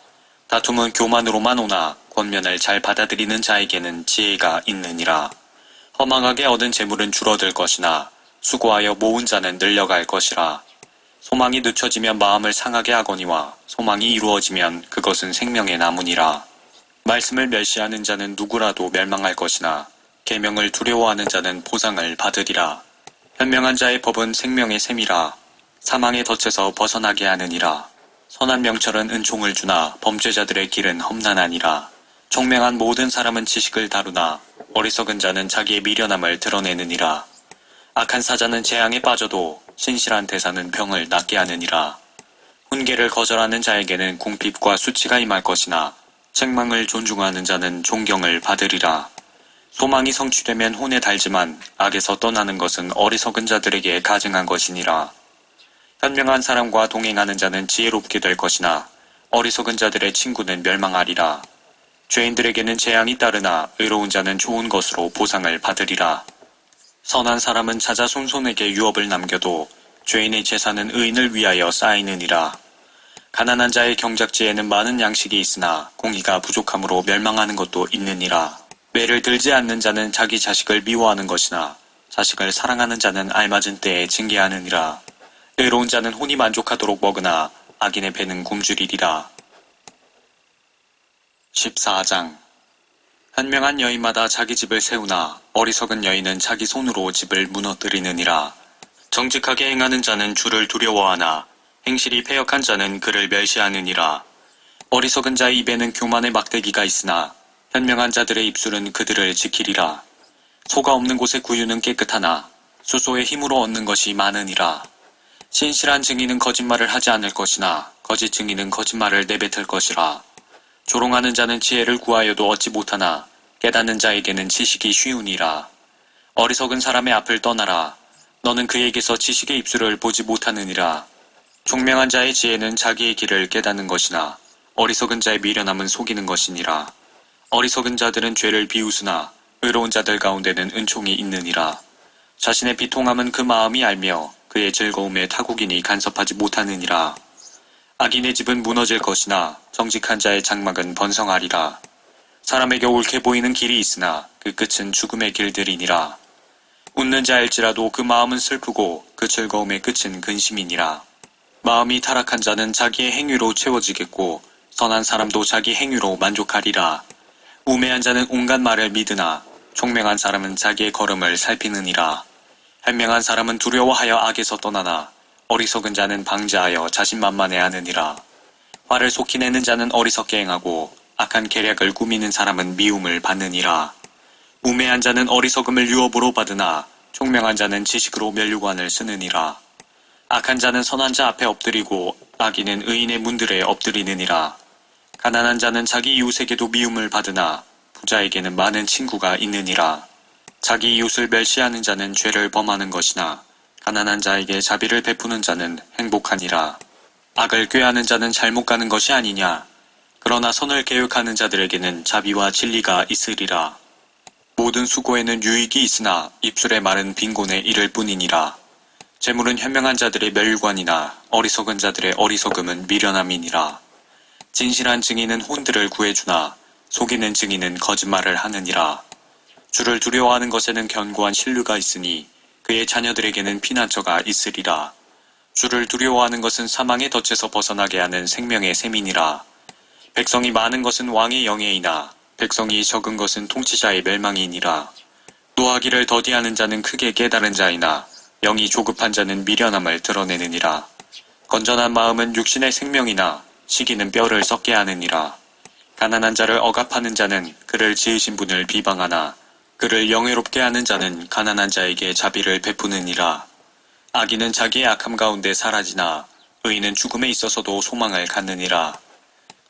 다툼은 교만으로만 오나 권면을 잘 받아들이는 자에게는 지혜가 있느니라. 허망하게 얻은 재물은 줄어들 것이나 수고하여 모은 자는 늘려갈 것이라. 소망이 늦춰지면 마음을 상하게 하거니와 소망이 이루어지면 그것은 생명의 나무니라. 말씀을 멸시하는 자는 누구라도 멸망할 것이나 계명을 두려워하는 자는 보상을 받으리라. 현명한 자의 법은 생명의 샘이라. 사망의 덫에서 벗어나게 하느니라. 선한 명철은 은총을 주나 범죄자들의 길은 험난하니라. 총명한 모든 사람은 지식을 다루나 어리석은 자는 자기의 미련함을 드러내느니라. 악한 사자는 재앙에 빠져도 신실한 대사는 병을 낫게 하느니라. 훈계를 거절하는 자에게는 궁핍과 수치가 임할 것이나 책망을 존중하는 자는 존경을 받으리라. 소망이 성취되면 혼에 달지만 악에서 떠나는 것은 어리석은 자들에게 가증한 것이니라. 현명한 사람과 동행하는 자는 지혜롭게 될 것이나 어리석은 자들의 친구는 멸망하리라. 죄인들에게는 재앙이 따르나 의로운 자는 좋은 것으로 보상을 받으리라. 선한 사람은 자자손손에게 유업을 남겨도 죄인의 재산은 의인을 위하여 쌓이느니라. 가난한 자의 경작지에는 많은 양식이 있으나 공의가 부족함으로 멸망하는 것도 있느니라. 매를 들지 않는 자는 자기 자식을 미워하는 것이나 자식을 사랑하는 자는 알맞은 때에 징계하느니라. 의로운 자는 혼이 만족하도록 먹으나 악인의 배는 굶주리리라. 14장. 현명한 여인마다 자기 집을 세우나 어리석은 여인은 자기 손으로 집을 무너뜨리느니라. 정직하게 행하는 자는 주를 두려워하나 행실이 패역한 자는 그를 멸시하느니라. 어리석은 자의 입에는 교만의 막대기가 있으나 현명한 자들의 입술은 그들을 지키리라. 소가 없는 곳의 구유는 깨끗하나 수소의 힘으로 얻는 것이 많으니라. 신실한 증인은 거짓말을 하지 않을 것이나 거짓 증인은 거짓말을 내뱉을 것이라. 조롱하는 자는 지혜를 구하여도 얻지 못하나 깨닫는 자에게는 지식이 쉬우니라. 어리석은 사람의 앞을 떠나라. 너는 그에게서 지식의 입술을 보지 못하느니라. 총명한 자의 지혜는 자기의 길을 깨닫는 것이나 어리석은 자의 미련함은 속이는 것이니라. 어리석은 자들은 죄를 비웃으나 의로운 자들 가운데는 은총이 있느니라. 자신의 비통함은 그 마음이 알며 그의 즐거움에 타국인이 간섭하지 못하느니라. 악인의 집은 무너질 것이나 정직한 자의 장막은 번성하리라. 사람에게 옳게 보이는 길이 있으나 그 끝은 죽음의 길들이니라. 웃는 자일지라도 그 마음은 슬프고 그 즐거움의 끝은 근심이니라. 마음이 타락한 자는 자기의 행위로 채워지겠고 선한 사람도 자기 행위로 만족하리라. 우매한 자는 온갖 말을 믿으나 총명한 사람은 자기의 걸음을 살피느니라. 현명한 사람은 두려워하여 악에서 떠나나 어리석은 자는 방자하여 자신만만해하느니라. 화를 속히 내는 자는 어리석게 행하고 악한 계략을 꾸미는 사람은 미움을 받느니라. 우매한 자는 어리석음을 유업으로 받으나 총명한 자는 지식으로 면류관을 쓰느니라. 악한 자는 선한 자 앞에 엎드리고 악인은 의인의 문들에 엎드리느니라. 가난한 자는 자기 이웃에게도 미움을 받으나 부자에게는 많은 친구가 있느니라. 자기 이웃을 멸시하는 자는 죄를 범하는 것이나 가난한 자에게 자비를 베푸는 자는 행복하니라. 악을 꾀하는 자는 잘못 가는 것이 아니냐. 그러나 선을 계획하는 자들에게는 자비와 진리가 있으리라. 모든 수고에는 유익이 있으나 입술의 말은 빈곤에 이를 뿐이니라. 재물은 현명한 자들의 멸관이나 어리석은 자들의 어리석음은 미련함이니라. 진실한 증인은 혼들을 구해주나 속이는 증인은 거짓말을 하느니라. 주를 두려워하는 것에는 견고한 신뢰가 있으니 그의 자녀들에게는 피난처가 있으리라. 주를 두려워하는 것은 사망의 덫에서 벗어나게 하는 생명의 셈이니라. 백성이 많은 것은 왕의 영예이나 백성이 적은 것은 통치자의 멸망이니라. 노하기를 더디하는 자는 크게 깨달은 자이나 영이 조급한 자는 미련함을 드러내느니라. 건전한 마음은 육신의 생명이나 시기는 뼈를 썩게 하느니라. 가난한 자를 억압하는 자는 그를 지으신 분을 비방하나 그를 영예롭게 하는 자는 가난한 자에게 자비를 베푸느니라. 악인은 자기의 악함 가운데 사라지나 의인은 죽음에 있어서도 소망을 갖느니라.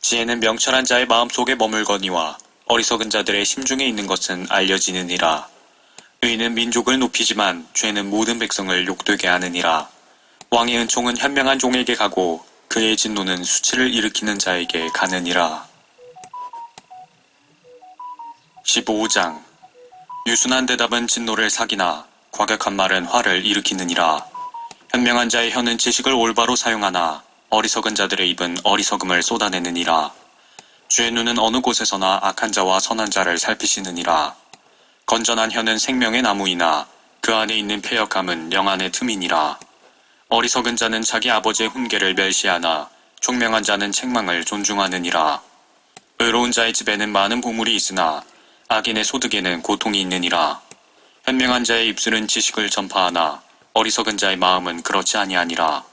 지혜는 명철한 자의 마음속에 머물거니와 어리석은 자들의 심중에 있는 것은 알려지느니라. 의인은 민족을 높이지만 죄는 모든 백성을 욕되게 하느니라. 왕의 은총은 현명한 종에게 가고 그의 진노는 수치를 일으키는 자에게 가느니라. 15장. 유순한 대답은 진노를 사기나 과격한 말은 화를 일으키느니라. 현명한 자의 혀는 지식을 올바로 사용하나 어리석은 자들의 입은 어리석음을 쏟아내느니라. 주의 눈은 어느 곳에서나 악한 자와 선한 자를 살피시느니라. 건전한 혀는 생명의 나무이나 그 안에 있는 패역함은 영안의 틈이니라. 어리석은 자는 자기 아버지의 훈계를 멸시하나 총명한 자는 책망을 존중하느니라. 의로운 자의 집에는 많은 보물이 있으나 악인의 소득에는 고통이 있느니라. 현명한 자의 입술은 지식을 전파하나 어리석은 자의 마음은 그렇지 아니하니라.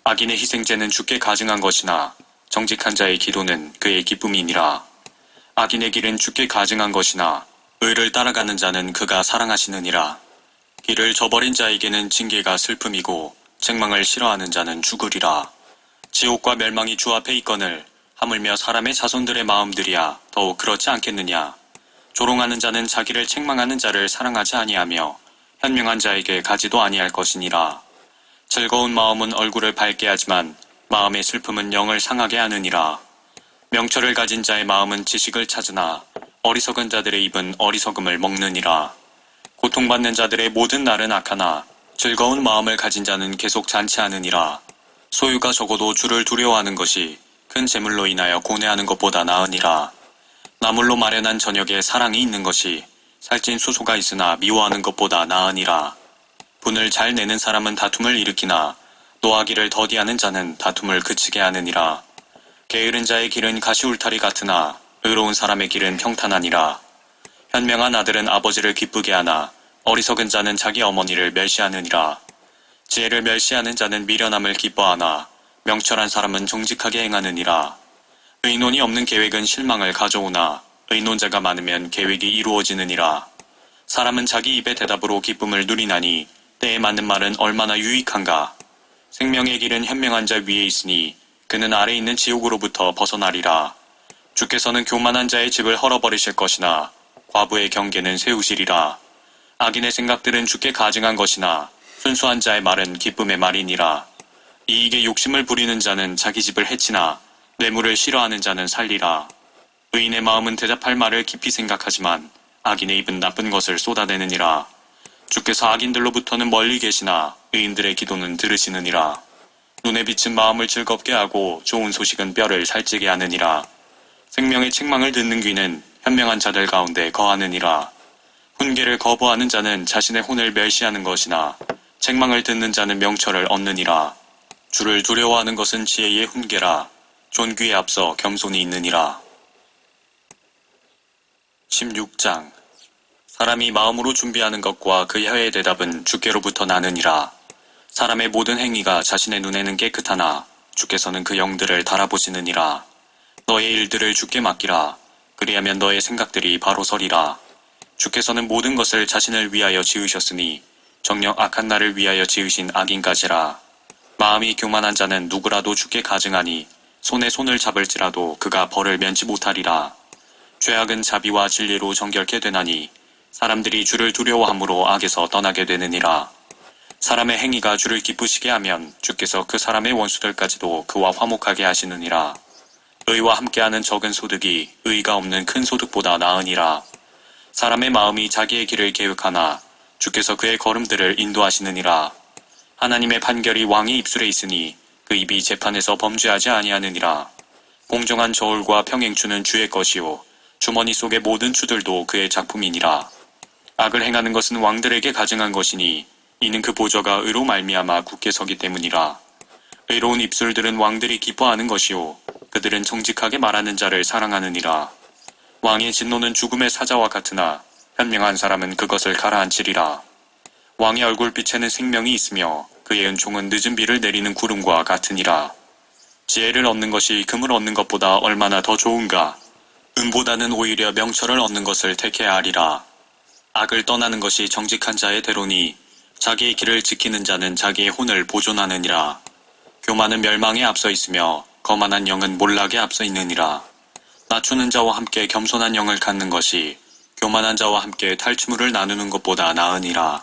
악인의 희생제는 주께 가증한 것이나 정직한 자의 기도는 그의 기쁨이니라. 악인의 길은 주께 가증한 것이나 의를 따라가는 자는 그가 사랑하시느니라. 길을 저버린 자에게는 징계가 슬픔이고 책망을 싫어하는 자는 죽으리라. 지옥과 멸망이 주 앞에 있거늘 하물며 사람의 자손들의 마음들이야 더욱 그렇지 않겠느냐. 조롱하는 자는 자기를 책망하는 자를 사랑하지 아니하며 현명한 자에게 가지도 아니할 것이니라. 즐거운 마음은 얼굴을 밝게 하지만 마음의 슬픔은 영을 상하게 하느니라. 명철을 가진 자의 마음은 지식을 찾으나 어리석은 자들의 입은 어리석음을 먹느니라. 고통받는 자들의 모든 날은 악하나 즐거운 마음을 가진 자는 계속 잔치하느니라. 소유가 적어도 주를 두려워하는 것이 큰 재물로 인하여 고뇌하는 것보다 나으니라. 나물로 마련한 저녁에 사랑이 있는 것이 살찐 수소가 있으나 미워하는 것보다 나으니라. 분을 잘 내는 사람은 다툼을 일으키나 노하기를 더디하는 자는 다툼을 그치게 하느니라. 게으른 자의 길은 가시울타리 같으나 의로운 사람의 길은 평탄하니라. 현명한 아들은 아버지를 기쁘게 하나 어리석은 자는 자기 어머니를 멸시하느니라. 지혜를 멸시하는 자는 미련함을 기뻐하나 명철한 사람은 정직하게 행하느니라. 의논이 없는 계획은 실망을 가져오나 의논자가 많으면 계획이 이루어지느니라. 사람은 자기 입의 대답으로 기쁨을 누리나니 때에 맞는 말은 얼마나 유익한가. 생명의 길은 현명한 자 위에 있으니 그는 아래 있는 지옥으로부터 벗어나리라. 주께서는 교만한 자의 집을 헐어버리실 것이나 과부의 경계는 세우시리라. 악인의 생각들은 주께 가증한 것이나 순수한 자의 말은 기쁨의 말이니라. 이익에 욕심을 부리는 자는 자기 집을 해치나 뇌물을 싫어하는 자는 살리라. 의인의 마음은 대답할 말을 깊이 생각하지만 악인의 입은 나쁜 것을 쏟아내느니라. 주께서 악인들로부터는 멀리 계시나 의인들의 기도는 들으시느니라. 눈에 비친 마음을 즐겁게 하고 좋은 소식은 뼈를 살찌게 하느니라. 생명의 책망을 듣는 귀는 현명한 자들 가운데 거하느니라. 훈계를 거부하는 자는 자신의 혼을 멸시하는 것이나 책망을 듣는 자는 명철을 얻느니라. 주를 두려워하는 것은 지혜의 훈계라. 존귀에 앞서 겸손이 있느니라. 16장. 사람이 마음으로 준비하는 것과 그 혀의 대답은 주께로부터 나느니라. 사람의 모든 행위가 자신의 눈에는 깨끗하나 주께서는 그 영들을 달아보시느니라. 너의 일들을 주께 맡기라. 그리하면 너의 생각들이 바로 서리라. 주께서는 모든 것을 자신을 위하여 지으셨으니 정녕 악한 날을 위하여 지으신 악인까지라. 마음이 교만한 자는 누구라도 주께 가증하니 손에 손을 잡을지라도 그가 벌을 면치 못하리라. 죄악은 자비와 진리로 정결케 되나니 사람들이 주를 두려워함으로 악에서 떠나게 되느니라. 사람의 행위가 주를 기쁘시게 하면 주께서 그 사람의 원수들까지도 그와 화목하게 하시느니라. 의와 함께하는 적은 소득이 의가 없는 큰 소득보다 나으니라. 사람의 마음이 자기의 길을 계획하나 주께서 그의 걸음들을 인도하시느니라. 하나님의 판결이 왕의 입술에 있으니 그 입이 재판에서 범죄하지 아니하느니라. 공정한 저울과 평행추는 주의 것이요 주머니 속의 모든 추들도 그의 작품이니라. 악을 행하는 것은 왕들에게 가증한 것이니 이는 그 보좌가 의로 말미암아 굳게 서기 때문이라. 의로운 입술들은 왕들이 기뻐하는 것이요 그들은 정직하게 말하는 자를 사랑하느니라. 왕의 진노는 죽음의 사자와 같으나 현명한 사람은 그것을 가라앉히리라. 왕의 얼굴빛에는 생명이 있으며 그의 은총은 늦은 비를 내리는 구름과 같으니라. 지혜를 얻는 것이 금을 얻는 것보다 얼마나 더 좋은가. 은보다는 오히려 명철을 얻는 것을 택해야 하리라. 악을 떠나는 것이 정직한 자의 대로니 자기의 길을 지키는 자는 자기의 혼을 보존하느니라. 교만은 멸망에 앞서 있으며 거만한 영은 몰락에 앞서 있느니라. 낮추는 자와 함께 겸손한 영을 갖는 것이 교만한 자와 함께 탈취물을 나누는 것보다 나으니라.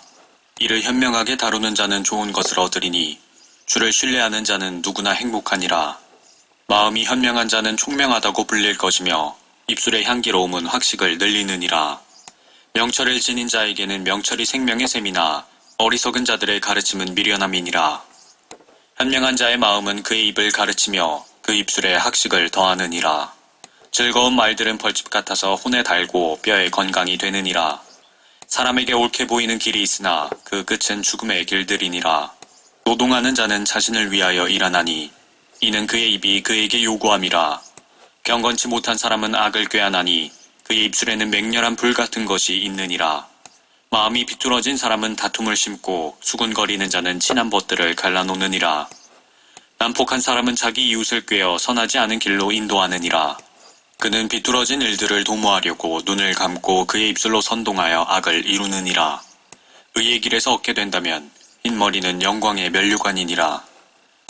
이를 현명하게 다루는 자는 좋은 것을 얻으리니 주를 신뢰하는 자는 누구나 행복하니라. 마음이 현명한 자는 총명하다고 불릴 것이며 입술의 향기로움은 학식을 늘리느니라. 명철을 지닌 자에게는 명철이 생명의 셈이나 어리석은 자들의 가르침은 미련함이니라. 현명한 자의 마음은 그의 입을 가르치며 그 입술에 학식을 더하느니라. 즐거운 말들은 벌집 같아서 혼에 달고 뼈에 건강이 되느니라. 사람에게 옳게 보이는 길이 있으나 그 끝은 죽음의 길들이니라. 노동하는 자는 자신을 위하여 일하나니 이는 그의 입이 그에게 요구함이라. 경건치 못한 사람은 악을 꾀하나니 그의 입술에는 맹렬한 불 같은 것이 있느니라. 마음이 비뚤어진 사람은 다툼을 심고 수군거리는 자는 친한 벗들을 갈라놓느니라. 난폭한 사람은 자기 이웃을 꾀어 선하지 않은 길로 인도하느니라. 그는 비뚤어진 일들을 도모하려고 눈을 감고 그의 입술로 선동하여 악을 이루느니라. 의의 길에서 얻게 된다면 흰머리는 영광의 면류관이니라.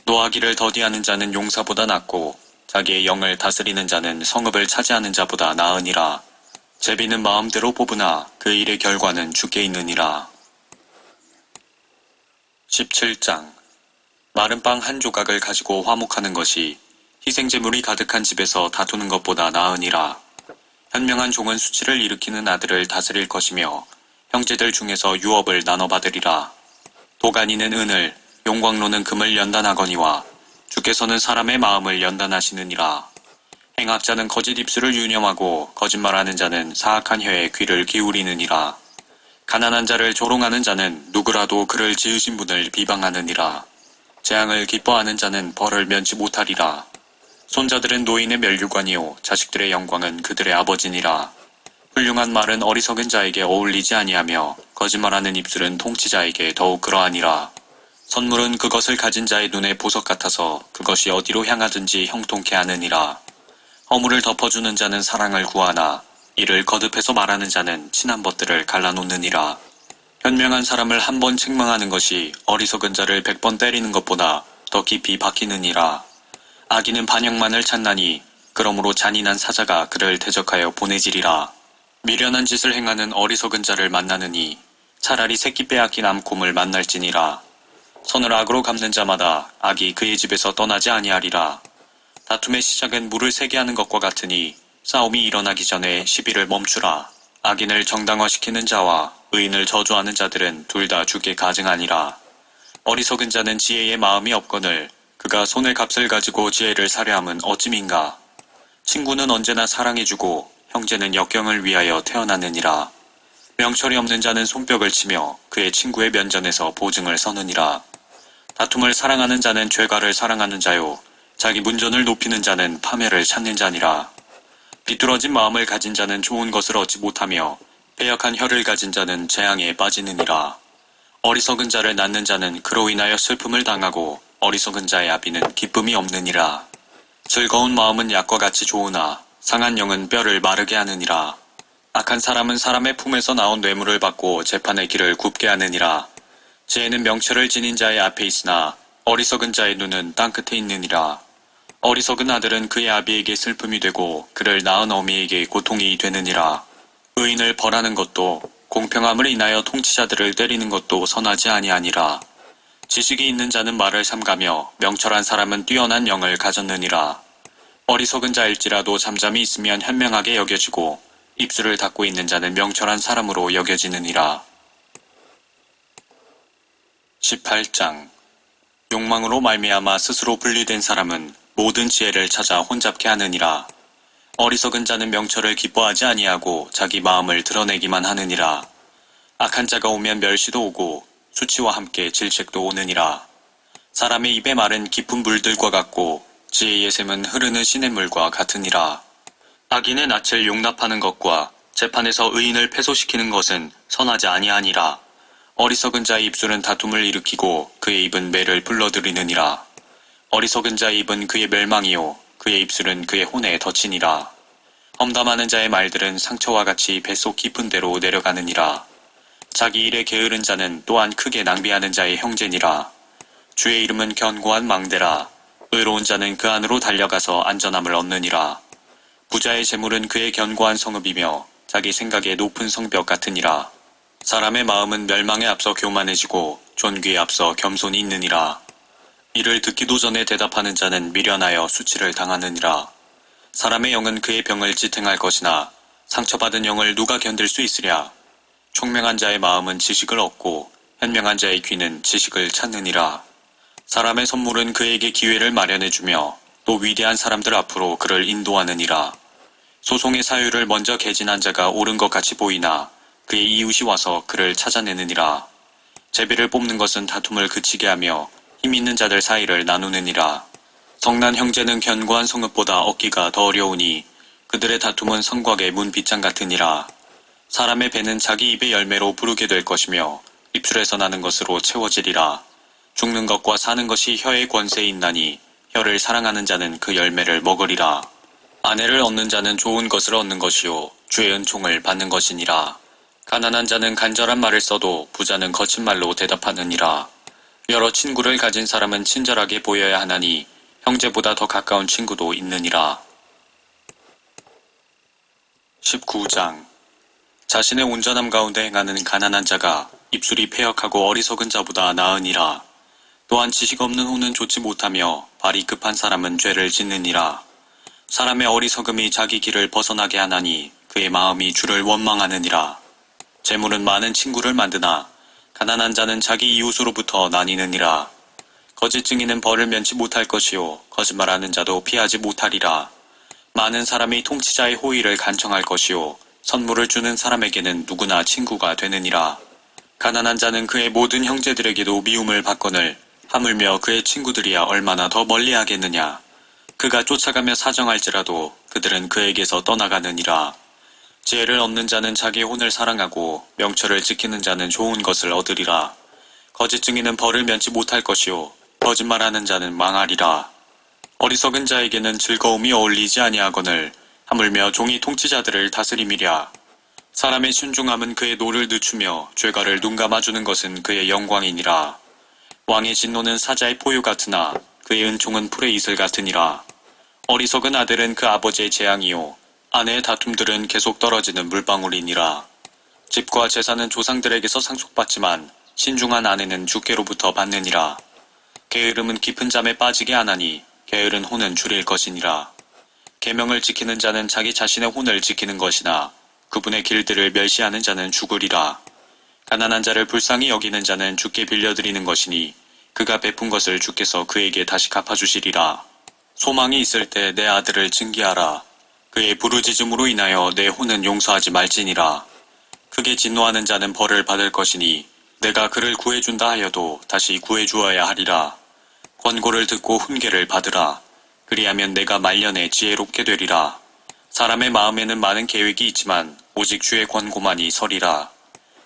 노하기를 더디하는 자는 용사보다 낫고 자기의 영을 다스리는 자는 성읍을 차지하는 자보다 나으니라. 제비는 마음대로 뽑으나 그 일의 결과는 주께 있느니라. 17장. 마른 빵 한 조각을 가지고 화목하는 것이 희생제물이 가득한 집에서 다투는 것보다 나으니라. 현명한 종은 수치를 일으키는 아들을 다스릴 것이며 형제들 중에서 유업을 나눠 받으리라. 도가니는 은을, 용광로는 금을 연단하거니와 주께서는 사람의 마음을 연단하시느니라. 행악자는 거짓 입술을 유념하고 거짓말하는 자는 사악한 혀에 귀를 기울이느니라. 가난한 자를 조롱하는 자는 누구라도 그를 지으신 분을 비방하느니라. 재앙을 기뻐하는 자는 벌을 면치 못하리라. 손자들은 노인의 면류관이요 자식들의 영광은 그들의 아버지니라. 훌륭한 말은 어리석은 자에게 어울리지 아니하며 거짓말하는 입술은 통치자에게 더욱 그러하니라. 선물은 그것을 가진 자의 눈에 보석 같아서 그것이 어디로 향하든지 형통케 하느니라. 허물을 덮어주는 자는 사랑을 구하나 이를 거듭해서 말하는 자는 친한 것들을 갈라놓느니라. 현명한 사람을 한 번 책망하는 것이 어리석은 자를 100번 때리는 것보다 더 깊이 박히느니라. 악인은 반역만을 찾나니 그러므로 잔인한 사자가 그를 대적하여 보내지리라. 미련한 짓을 행하는 어리석은 자를 만나느니 차라리 새끼 빼앗긴 암곰을 만날지니라. 선을 악으로 갚는 자마다 악이 그의 집에서 떠나지 아니하리라. 다툼의 시작은 물을 새게 하는 것과 같으니 싸움이 일어나기 전에 시비를 멈추라. 악인을 정당화시키는 자와 의인을 저주하는 자들은 둘 다 죽게 가증하니라. 어리석은 자는 지혜의 마음이 없거늘 그가 손의 값을 가지고 지혜를 사려함은 어찌민가. 친구는 언제나 사랑해주고 형제는 역경을 위하여 태어나느니라. 명철이 없는 자는 손뼉을 치며 그의 친구의 면전에서 보증을 서느니라. 다툼을 사랑하는 자는 죄가를 사랑하는 자요 자기 문전을 높이는 자는 파멸을 찾는 자니라. 비뚤어진 마음을 가진 자는 좋은 것을 얻지 못하며 패역한 혀를 가진 자는 재앙에 빠지느니라. 어리석은 자를 낳는 자는 그로 인하여 슬픔을 당하고 어리석은 자의 아비는 기쁨이 없느니라. 즐거운 마음은 약과 같이 좋으나 상한 영은 뼈를 마르게 하느니라. 악한 사람은 사람의 품에서 나온 뇌물을 받고 재판의 길을 굽게 하느니라. 지혜는 명철을 지닌 자의 앞에 있으나 어리석은 자의 눈은 땅끝에 있느니라. 어리석은 아들은 그의 아비에게 슬픔이 되고 그를 낳은 어미에게 고통이 되느니라. 의인을 벌하는 것도 공평함을 인하여 통치자들을 때리는 것도 선하지 아니하니라. 지식이 있는 자는 말을 삼가며 명철한 사람은 뛰어난 영을 가졌느니라. 어리석은 자일지라도 잠잠히 있으면 현명하게 여겨지고 입술을 닫고 있는 자는 명철한 사람으로 여겨지느니라. 18장. 욕망으로 말미암아 스스로 분리된 사람은 모든 지혜를 찾아 혼잡게 하느니라. 어리석은 자는 명철을 기뻐하지 아니하고 자기 마음을 드러내기만 하느니라. 악한 자가 오면 멸시도 오고 수치와 함께 질책도 오느니라. 사람의 입의 말은 깊은 물들과 같고 지혜의 샘은 흐르는 시냇물과 같으니라. 악인의 낯을 용납하는 것과 재판에서 의인을 패소시키는 것은 선하지 아니하니라. 어리석은 자의 입술은 다툼을 일으키고 그의 입은 매를 불러들이느니라. 어리석은 자의 입은 그의 멸망이요 그의 입술은 그의 혼에 덧치니라. 험담하는 자의 말들은 상처와 같이 뱃속 깊은 데로 내려가느니라. 자기 일에 게으른 자는 또한 크게 낭비하는 자의 형제니라. 주의 이름은 견고한 망대라. 의로운 자는 그 안으로 달려가서 안전함을 얻느니라. 부자의 재물은 그의 견고한 성읍이며 자기 생각에 높은 성벽 같으니라. 사람의 마음은 멸망에 앞서 교만해지고 존귀에 앞서 겸손이 있느니라. 이를 듣기도 전에 대답하는 자는 미련하여 수치를 당하느니라. 사람의 영은 그의 병을 지탱할 것이나 상처받은 영을 누가 견딜 수 있으랴. 총명한 자의 마음은 지식을 얻고 현명한 자의 귀는 지식을 찾느니라. 사람의 선물은 그에게 기회를 마련해주며 또 위대한 사람들 앞으로 그를 인도하느니라. 소송의 사유를 먼저 개진한 자가 옳은 것 같이 보이나 그의 이웃이 와서 그를 찾아내느니라. 제비를 뽑는 것은 다툼을 그치게 하며 힘 있는 자들 사이를 나누느니라. 성난 형제는 견고한 성읍보다 얻기가 더 어려우니 그들의 다툼은 성곽의 문빗장 같으니라. 사람의 배는 자기 입의 열매로 부르게 될 것이며 입술에서 나는 것으로 채워지리라. 죽는 것과 사는 것이 혀의 권세에 있나니 혀를 사랑하는 자는 그 열매를 먹으리라. 아내를 얻는 자는 좋은 것을 얻는 것이요 주의 은총을 받는 것이니라. 가난한 자는 간절한 말을 써도 부자는 거친 말로 대답하느니라. 여러 친구를 가진 사람은 친절하게 보여야 하나니 형제보다 더 가까운 친구도 있느니라. 19장. 자신의 온전함 가운데 행하는 가난한 자가 입술이 패역하고 어리석은 자보다 나으니라. 또한 지식 없는 혼은 좋지 못하며 발이 급한 사람은 죄를 짓느니라. 사람의 어리석음이 자기 길을 벗어나게 하나니 그의 마음이 주를 원망하느니라. 재물은 많은 친구를 만드나 가난한 자는 자기 이웃으로부터 나뉘느니라. 거짓 증인은 벌을 면치 못할 것이요 거짓말하는 자도 피하지 못하리라. 많은 사람이 통치자의 호의를 간청할 것이요 선물을 주는 사람에게는 누구나 친구가 되느니라. 가난한 자는 그의 모든 형제들에게도 미움을 받거늘 하물며 그의 친구들이야 얼마나 더 멀리 하겠느냐. 그가 쫓아가며 사정할지라도 그들은 그에게서 떠나가느니라. 지혜를 얻는 자는 자기 혼을 사랑하고 명철을 지키는 자는 좋은 것을 얻으리라. 거짓 증인은 벌을 면치 못할 것이요 거짓말하는 자는 망하리라. 어리석은 자에게는 즐거움이 어울리지 아니하거늘 하물며 종이 통치자들을 다스림이랴. 사람의 순종함은 그의 노를 늦추며 죄가를 눈감아주는 것은 그의 영광이니라. 왕의 진노는 사자의 포유 같으나 그의 은총은 풀의 이슬 같으니라. 어리석은 아들은 그 아버지의 재앙이요 아내의 다툼들은 계속 떨어지는 물방울이니라. 집과 재산은 조상들에게서 상속받지만 신중한 아내는 주께로부터 받느니라. 게으름은 깊은 잠에 빠지게 하나니 게으른 혼은 줄일 것이니라. 계명을 지키는 자는 자기 자신의 혼을 지키는 것이나 그분의 길들을 멸시하는 자는 죽으리라. 가난한 자를 불쌍히 여기는 자는 주께 빌려드리는 것이니 그가 베푼 것을 주께서 그에게 다시 갚아주시리라. 소망이 있을 때 내 아들을 징계하라. 그의 부르짖음으로 인하여 내 혼은 용서하지 말지니라. 크게 진노하는 자는 벌을 받을 것이니 내가 그를 구해준다 하여도 다시 구해주어야 하리라. 권고를 듣고 훈계를 받으라. 그리하면 내가 말년에 지혜롭게 되리라. 사람의 마음에는 많은 계획이 있지만 오직 주의 권고만이 서리라.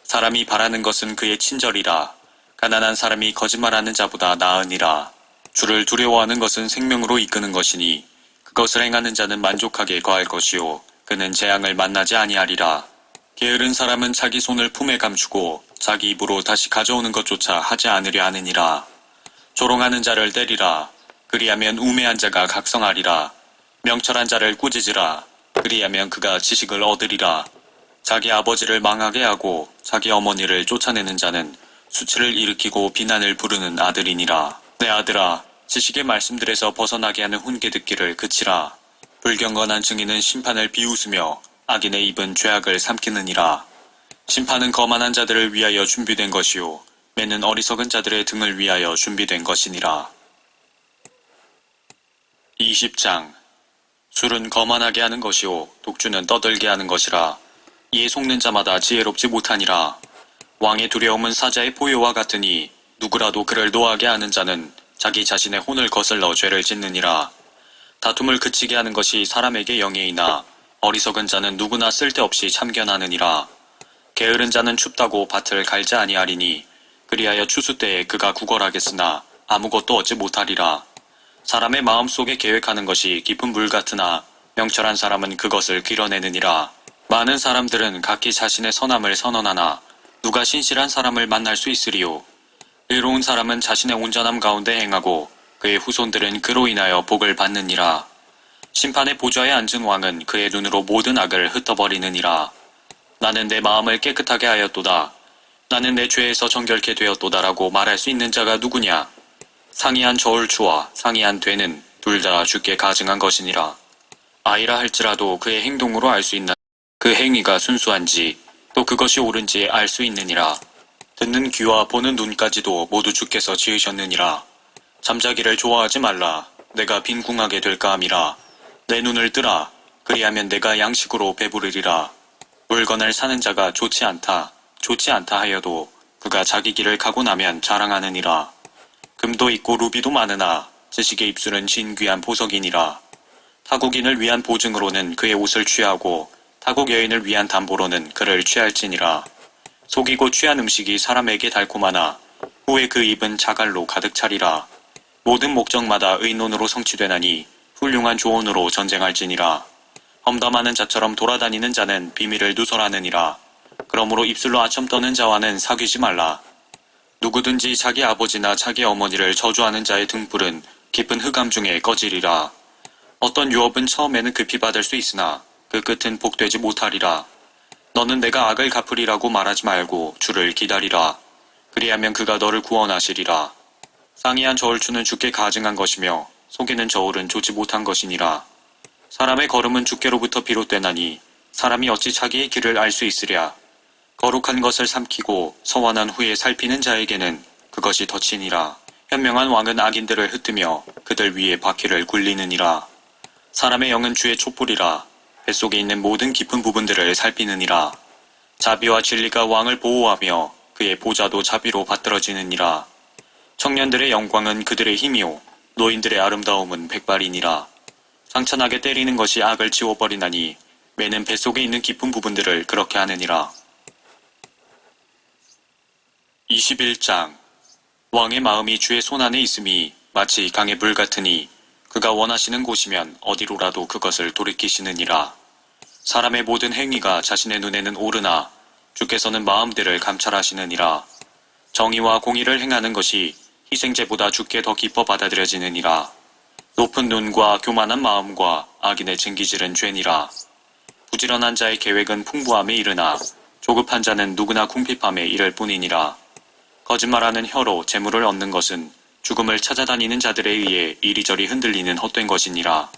사람이 바라는 것은 그의 친절이라. 가난한 사람이 거짓말하는 자보다 나으니라. 주를 두려워하는 것은 생명으로 이끄는 것이니 그것을 행하는 자는 만족하게 거할 것이요 그는 재앙을 만나지 아니하리라. 게으른 사람은 자기 손을 품에 감추고 자기 입으로 다시 가져오는 것조차 하지 않으려 하느니라. 조롱하는 자를 때리라. 그리하면 우매한 자가 각성하리라. 명철한 자를 꾸짖으라. 그리하면 그가 지식을 얻으리라. 자기 아버지를 망하게 하고 자기 어머니를 쫓아내는 자는 수치를 일으키고 비난을 부르는 아들이니라. 내 아들아, 지식의 말씀들에서 벗어나게 하는 훈계 듣기를 그치라. 불경건한 증인은 심판을 비웃으며 악인의 입은 죄악을 삼키느니라. 심판은 거만한 자들을 위하여 준비된 것이요 매는 어리석은 자들의 등을 위하여 준비된 것이니라. 20장. 술은 거만하게 하는 것이요 독주는 떠들게 하는 것이라. 이에 속는 자마다 지혜롭지 못하니라. 왕의 두려움은 사자의 포효와 같으니 누구라도 그를 노하게 하는 자는 자기 자신의 혼을 거슬러 죄를 짓느니라. 다툼을 그치게 하는 것이 사람에게 영예이나 어리석은 자는 누구나 쓸데없이 참견하느니라. 게으른 자는 춥다고 밭을 갈지 아니하리니 그리하여 추수 때에 그가 구걸하겠으나 아무것도 얻지 못하리라. 사람의 마음속에 계획하는 것이 깊은 물 같으나 명철한 사람은 그것을 길어내느니라. 많은 사람들은 각기 자신의 선함을 선언하나 누가 신실한 사람을 만날 수 있으리요. 의로운 사람은 자신의 온전함 가운데 행하고 그의 후손들은 그로 인하여 복을 받느니라. 심판의 보좌에 앉은 왕은 그의 눈으로 모든 악을 흩어버리느니라. 나는 내 마음을 깨끗하게 하였도다. 나는 내 죄에서 정결케 되었도다라고 말할 수 있는 자가 누구냐? 상이한 저울추와 상이한 되는 둘 다 주께 가증한 것이니라. 아이라 할지라도 그의 행동으로 알 수 있나? 그 행위가 순수한지 또 그것이 옳은지 알 수 있느니라. 듣는 귀와 보는 눈까지도 모두 주께서 지으셨느니라. 잠자기를 좋아하지 말라. 내가 빈궁하게 될까 함이라. 내 눈을 뜨라. 그리하면 내가 양식으로 배부르리라. 물건을 사는 자가 좋지 않다 하여도 그가 자기 길을 가고 나면 자랑하느니라. 금도 있고 루비도 많으나 지식의 입술은 진귀한 보석이니라. 타국인을 위한 보증으로는 그의 옷을 취하고 타국 여인을 위한 담보로는 그를 취할지니라. 속이고 취한 음식이 사람에게 달콤하나 후에 그 입은 자갈로 가득 차리라. 모든 목적마다 의논으로 성취되나니 훌륭한 조언으로 전쟁할지니라. 험담하는 자처럼 돌아다니는 자는 비밀을 누설하느니라. 그러므로 입술로 아첨 떠는 자와는 사귀지 말라. 누구든지 자기 아버지나 자기 어머니를 저주하는 자의 등불은 깊은 흑암 중에 꺼지리라. 어떤 유업은 처음에는 급히 받을 수 있으나 그 끝은 복되지 못하리라. 너는 내가 악을 갚으리라고 말하지 말고 주를 기다리라. 그리하면 그가 너를 구원하시리라. 상이한 저울추는 주께 가증한 것이며 속이는 저울은 좋지 못한 것이니라. 사람의 걸음은 주께로부터 비롯되나니 사람이 어찌 자기의 길을 알 수 있으랴. 거룩한 것을 삼키고 서원한 후에 살피는 자에게는 그것이 덫이니라. 현명한 왕은 악인들을 흩으며 그들 위에 바퀴를 굴리느니라. 사람의 영은 주의 촛불이라. 뱃속에 있는 모든 깊은 부분들을 살피느니라. 자비와 진리가 왕을 보호하며 그의 보좌도 자비로 받들어지느니라. 청년들의 영광은 그들의 힘이요 노인들의 아름다움은 백발이니라. 상처나게 때리는 것이 악을 지워버리나니 매는 뱃속에 있는 깊은 부분들을 그렇게 하느니라. 21장. 왕의 마음이 주의 손안에 있음이 마치 강의 불 같으니 그가 원하시는 곳이면 어디로라도 그것을 돌이키시느니라. 사람의 모든 행위가 자신의 눈에는 오르나 주께서는 마음들을 감찰하시느니라. 정의와 공의를 행하는 것이 희생제보다 주께 더 기뻐 받아들여지느니라. 높은 눈과 교만한 마음과 악인의 증기질은 죄니라. 부지런한 자의 계획은 풍부함에 이르나 조급한 자는 누구나 궁핍함에 이를 뿐이니라. 거짓말하는 혀로 재물을 얻는 것은 죽음을 찾아다니는 자들에 의해 이리저리 흔들리는 헛된 것이니라.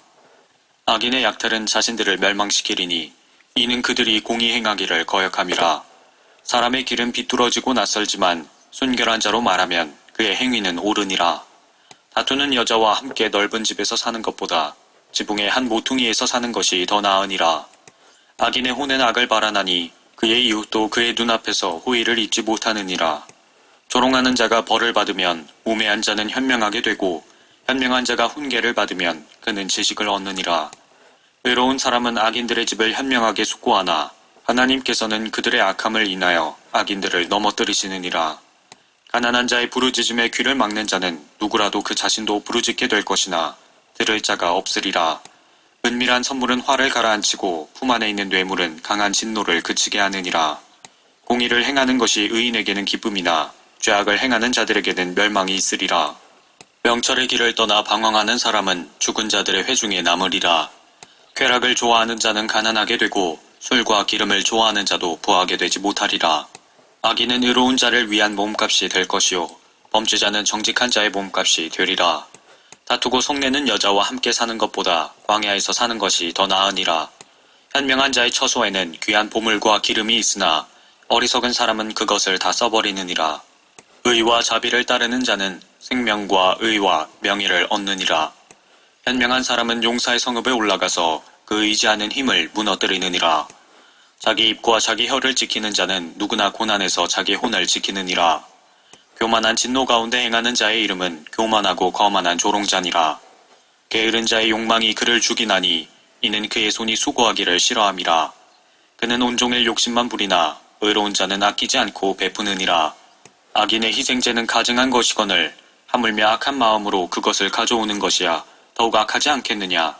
악인의 약탈은 자신들을 멸망시키리니 이는 그들이 공의 행하기를 거역함이라. 사람의 길은 비뚤어지고 낯설지만 순결한 자로 말하면 그의 행위는 옳으니라. 다투는 여자와 함께 넓은 집에서 사는 것보다 지붕의 한 모퉁이에서 사는 것이 더 나으니라. 악인의 혼은 악을 바라나니 그의 이웃도 그의 눈앞에서 호의를 잊지 못하느니라. 조롱하는 자가 벌을 받으면 우매한 자는 현명하게 되고 현명한 자가 훈계를 받으면 그는 지식을 얻느니라. 외로운 사람은 악인들의 집을 현명하게 숙고하나 하나님께서는 그들의 악함을 인하여 악인들을 넘어뜨리시느니라. 가난한 자의 부르짖음에 귀를 막는 자는 누구라도 그 자신도 부르짖게 될 것이나 들을 자가 없으리라. 은밀한 선물은 화를 가라앉히고 품 안에 있는 뇌물은 강한 진노를 그치게 하느니라. 공의를 행하는 것이 의인에게는 기쁨이나 죄악을 행하는 자들에게는 멸망이 있으리라. 명철의 길을 떠나 방황하는 사람은 죽은 자들의 회중에 남으리라. 쾌락을 좋아하는 자는 가난하게 되고 술과 기름을 좋아하는 자도 부하게 되지 못하리라. 악인은 의로운 자를 위한 몸값이 될 것이요 범죄자는 정직한 자의 몸값이 되리라. 다투고 속내는 여자와 함께 사는 것보다 광야에서 사는 것이 더 나으니라. 현명한 자의 처소에는 귀한 보물과 기름이 있으나 어리석은 사람은 그것을 다 써버리느니라. 의와 자비를 따르는 자는 생명과 의와 명예를 얻느니라. 현명한 사람은 용사의 성읍에 올라가서 그 의지하는 힘을 무너뜨리느니라. 자기 입과 자기 혀를 지키는 자는 누구나 고난에서 자기 혼을 지키느니라. 교만한 진노 가운데 행하는 자의 이름은 교만하고 거만한 조롱자니라. 게으른 자의 욕망이 그를 죽이나니 이는 그의 손이 수고하기를 싫어함이라. 그는 온종일 욕심만 부리나 의로운 자는 아끼지 않고 베푸느니라. 악인의 희생제는 가증한 것이거늘 하물며 악한 마음으로 그것을 가져오는 것이야 더욱 악하지 않겠느냐.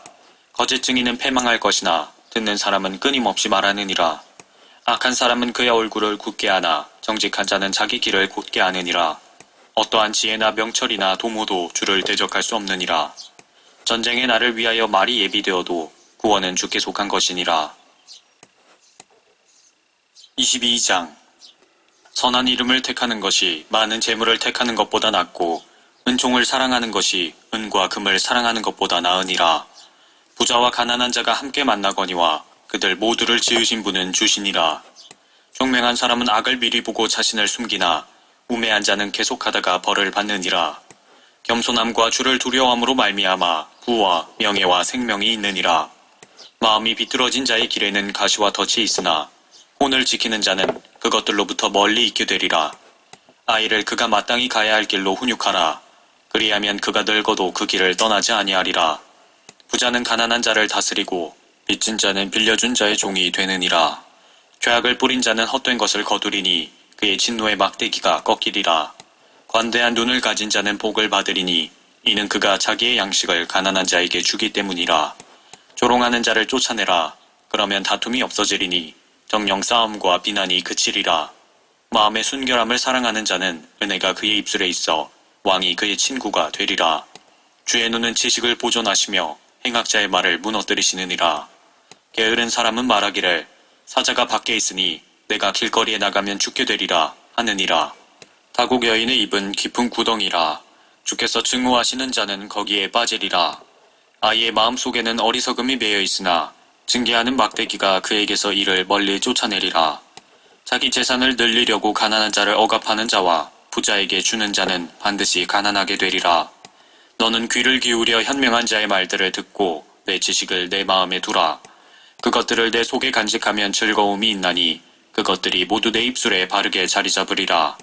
거짓 증인은 패망할 것이나 듣는 사람은 끊임없이 말하느니라. 악한 사람은 그의 얼굴을 굳게 하나 정직한 자는 자기 길을 곧게 하느니라. 어떠한 지혜나 명철이나 도모도 주를 대적할 수 없느니라. 전쟁의 날을 위하여 말이 예비되어도 구원은 주께 속한 것이니라. 22장 선한 이름을 택하는 것이 많은 재물을 택하는 것보다 낫고 은총을 사랑하는 것이 은과 금을 사랑하는 것보다 나으니라. 부자와 가난한 자가 함께 만나거니와 그들 모두를 지으신 분은 주시니라. 총명한 사람은 악을 미리 보고 자신을 숨기나 우매한 자는 계속하다가 벌을 받느니라. 겸손함과 주를 두려워함으로 말미암아 부와 명예와 생명이 있느니라. 마음이 비뚤어진 자의 길에는 가시와 덫이 있으나 혼을 지키는 자는 그것들로부터 멀리 있게 되리라. 아이를 그가 마땅히 가야 할 길로 훈육하라. 그리하면 그가 늙어도 그 길을 떠나지 아니하리라. 부자는 가난한 자를 다스리고 빚진 자는 빌려준 자의 종이 되느니라. 죄악을 뿌린 자는 헛된 것을 거두리니 그의 진노의 막대기가 꺾이리라. 관대한 눈을 가진 자는 복을 받으리니 이는 그가 자기의 양식을 가난한 자에게 주기 때문이라. 조롱하는 자를 쫓아내라. 그러면 다툼이 없어지리니 정령 싸움과 비난이 그치리라. 마음의 순결함을 사랑하는 자는 은혜가 그의 입술에 있어 왕이 그의 친구가 되리라. 주의 눈은 지식을 보존하시며 행악자의 말을 무너뜨리시느니라. 게으른 사람은 말하기를 사자가 밖에 있으니 내가 길거리에 나가면 죽게 되리라 하느니라. 다국 여인의 입은 깊은 구덩이라. 주께서 증오하시는 자는 거기에 빠지리라. 아이의 마음속에는 어리석음이 매여 있으나 징계하는 막대기가 그에게서 이를 멀리 쫓아내리라. 자기 재산을 늘리려고 가난한 자를 억압하는 자와 부자에게 주는 자는 반드시 가난하게 되리라. 너는 귀를 기울여 현명한 자의 말들을 듣고 내 지식을 내 마음에 두라. 그것들을 내 속에 간직하면 즐거움이 있나니 그것들이 모두 내 입술에 바르게 자리 잡으리라.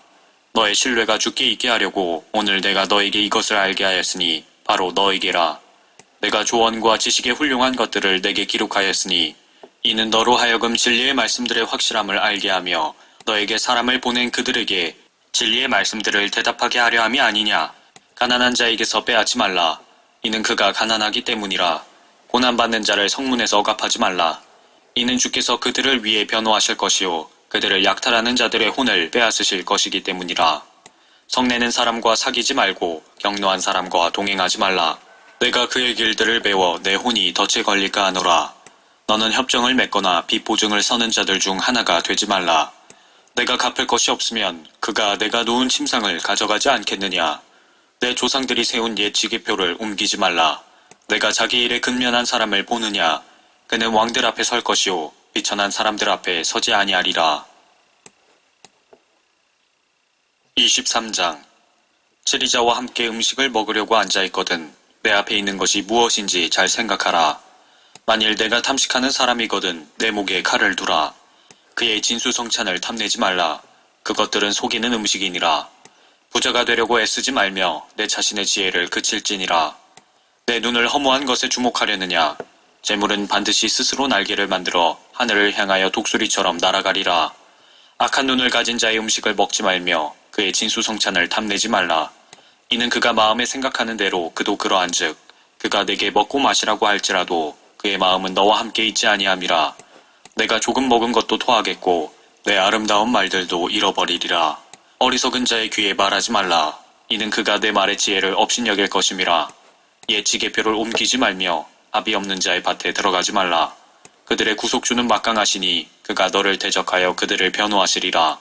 너의 신뢰가 주께 있게 하려고 오늘 내가 너에게 이것을 알게 하였으니 바로 너에게라. 내가 조언과 지식의 훌륭한 것들을 내게 기록하였으니 이는 너로 하여금 진리의 말씀들의 확실함을 알게 하며 너에게 사람을 보낸 그들에게 진리의 말씀들을 대답하게 하려 함이 아니냐. 가난한 자에게서 빼앗지 말라. 이는 그가 가난하기 때문이라. 고난받는 자를 성문에서 억압하지 말라. 이는 주께서 그들을 위해 변호하실 것이요 그들을 약탈하는 자들의 혼을 빼앗으실 것이기 때문이라. 성내는 사람과 사귀지 말고 격노한 사람과 동행하지 말라. 내가 그의 길들을 배워 내 혼이 덫에 걸릴까 하노라. 너는 협정을 맺거나 빚 보증을 서는 자들 중 하나가 되지 말라. 내가 갚을 것이 없으면 그가 내가 놓은 침상을 가져가지 않겠느냐. 내 조상들이 세운 옛 지기표를 옮기지 말라. 내가 자기 일에 근면한 사람을 보느냐. 그는 왕들 앞에 설 것이요 비천한 사람들 앞에 서지 아니하리라. 23장. 치리자와 함께 음식을 먹으려고 앉아있거든 내 앞에 있는 것이 무엇인지 잘 생각하라. 만일 내가 탐식하는 사람이거든 내 목에 칼을 두라. 그의 진수성찬을 탐내지 말라. 그것들은 속이는 음식이니라. 부자가 되려고 애쓰지 말며 내 자신의 지혜를 그칠지니라. 내 눈을 허무한 것에 주목하려느냐. 재물은 반드시 스스로 날개를 만들어 하늘을 향하여 독수리처럼 날아가리라. 악한 눈을 가진 자의 음식을 먹지 말며 그의 진수성찬을 탐내지 말라. 이는 그가 마음에 생각하는 대로 그도 그러한즉 그가 내게 먹고 마시라고 할지라도 그의 마음은 너와 함께 있지 아니함이라. 내가 조금 먹은 것도 토하겠고 내 아름다운 말들도 잃어버리리라. 어리석은 자의 귀에 말하지 말라. 이는 그가 내 말의 지혜를 업신여길 것임이라. 옛 지게표를 옮기지 말며 합이 없는 자의 밭에 들어가지 말라. 그들의 구속주는 막강하시니 그가 너를 대적하여 그들을 변호하시리라.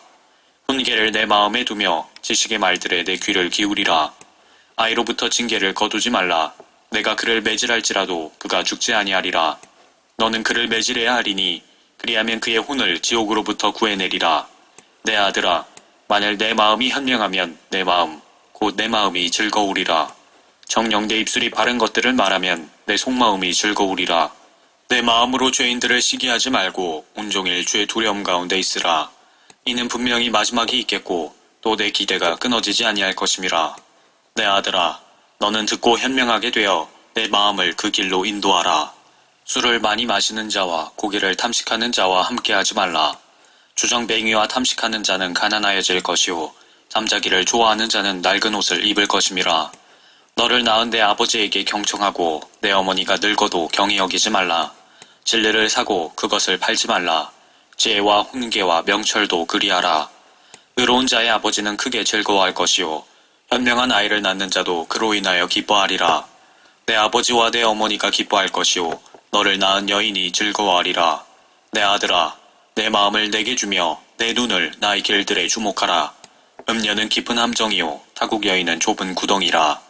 훈계를 내 마음에 두며 지식의 말들에 내 귀를 기울이라. 아이로부터 징계를 거두지 말라. 내가 그를 매질할지라도 그가 죽지 아니하리라. 너는 그를 매질해야 하리니 그리하면 그의 혼을 지옥으로부터 구해내리라. 내 아들아, 만일 내 마음이 현명하면 내 마음, 곧 내 마음이 즐거우리라. 정녕 내 입술이 바른 것들을 말하면 내 속마음이 즐거우리라. 내 마음으로 죄인들을 시기하지 말고 온종일 죄 두려움 가운데 있으라. 이는 분명히 마지막이 있겠고 또 내 기대가 끊어지지 아니할 것임이라. 내 아들아, 너는 듣고 현명하게 되어 내 마음을 그 길로 인도하라. 술을 많이 마시는 자와 고기를 탐식하는 자와 함께하지 말라. 주정뱅이와 탐식하는 자는 가난하여질 것이요 잠자기를 좋아하는 자는 낡은 옷을 입을 것임이라. 너를 낳은 내 아버지에게 경청하고 내 어머니가 늙어도 경히 여기지 말라. 진리를 사고 그것을 팔지 말라. 지혜와 훈계와 명철도 그리하라. 의로운 자의 아버지는 크게 즐거워할 것이요 현명한 아이를 낳는 자도 그로 인하여 기뻐하리라. 내 아버지와 내 어머니가 기뻐할 것이요 너를 낳은 여인이 즐거워하리라. 내 아들아, 내 마음을 내게 주며 내 눈을 나의 길들에 주목하라. 음녀는 깊은 함정이요 타국 여인은 좁은 구덩이라.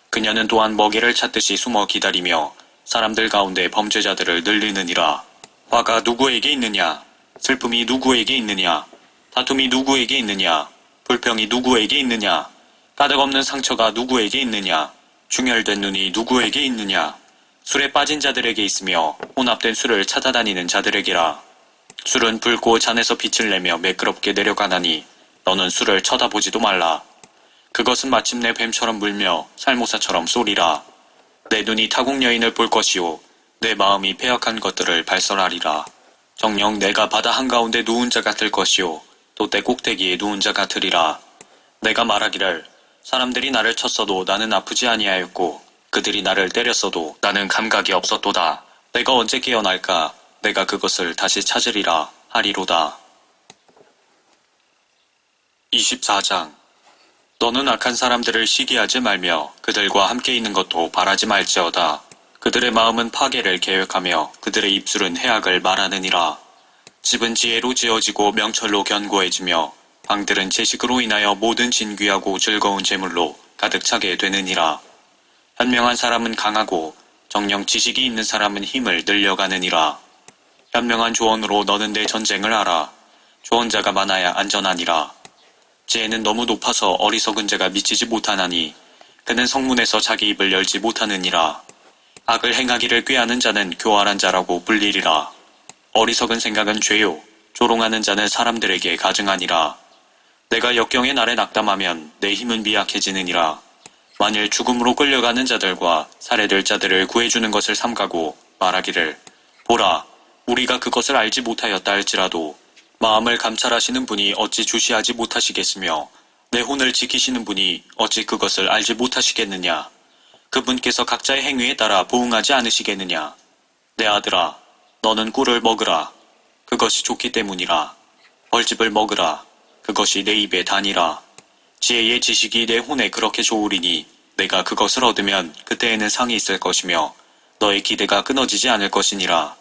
그녀는 또한 먹이를 찾듯이 숨어 기다리며 사람들 가운데 범죄자들을 늘리느니라. 화가 누구에게 있느냐? 슬픔이 누구에게 있느냐? 다툼이 누구에게 있느냐? 불평이 누구에게 있느냐? 가득 없는 상처가 누구에게 있느냐? 충혈된 눈이 누구에게 있느냐? 술에 빠진 자들에게 있으며 혼합된 술을 찾아다니는 자들에게라. 술은 붉고 잔에서 빛을 내며 매끄럽게 내려가나니 너는 술을 쳐다보지도 말라. 그것은 마침내 뱀처럼 물며 살모사처럼 쏘리라. 내 눈이 타국 여인을 볼 것이요 내 마음이 패역한 것들을 발설하리라. 정녕 내가 바다 한가운데 누운 자 같을 것이요 돛대 꼭대기에 누운 자 같으리라. 내가 말하기를 사람들이 나를 쳤어도 나는 아프지 아니하였고 그들이 나를 때렸어도 나는 감각이 없었도다. 내가 언제 깨어날까? 내가 그것을 다시 찾으리라 하리로다. 24장. 너는 악한 사람들을 시기하지 말며 그들과 함께 있는 것도 바라지 말지어다. 그들의 마음은 파괴를 계획하며 그들의 입술은 해악을 말하느니라. 집은 지혜로 지어지고 명철로 견고해지며 방들은 채식으로 인하여 모든 진귀하고 즐거운 재물로 가득 차게 되느니라. 현명한 사람은 강하고 정녕 지식이 있는 사람은 힘을 늘려가느니라. 현명한 조언으로 너는 내 전쟁을 알아. 조언자가 많아야 안전하니라. 지혜는 너무 높아서 어리석은 자가 미치지 못하나니 그는 성문에서 자기 입을 열지 못하느니라. 악을 행하기를 꾀하는 자는 교활한 자라고 불리리라. 어리석은 생각은 죄요 조롱하는 자는 사람들에게 가증하니라. 내가 역경의 날에 낙담하면 내 힘은 미약해지느니라. 만일 죽음으로 끌려가는 자들과 살해될 자들을 구해주는 것을 삼가고 말하기를 보라 우리가 그것을 알지 못하였다 할지라도 마음을 감찰하시는 분이 어찌 주시하지 못하시겠으며 내 혼을 지키시는 분이 어찌 그것을 알지 못하시겠느냐? 그분께서 각자의 행위에 따라 보응하지 않으시겠느냐? 내 아들아, 너는 꿀을 먹으라. 그것이 좋기 때문이라. 벌집을 먹으라. 그것이 내 입에 다니라. 지혜의 지식이 내 혼에 그렇게 좋으리니 내가 그것을 얻으면 그때에는 상이 있을 것이며 너의 기대가 끊어지지 않을 것이니라.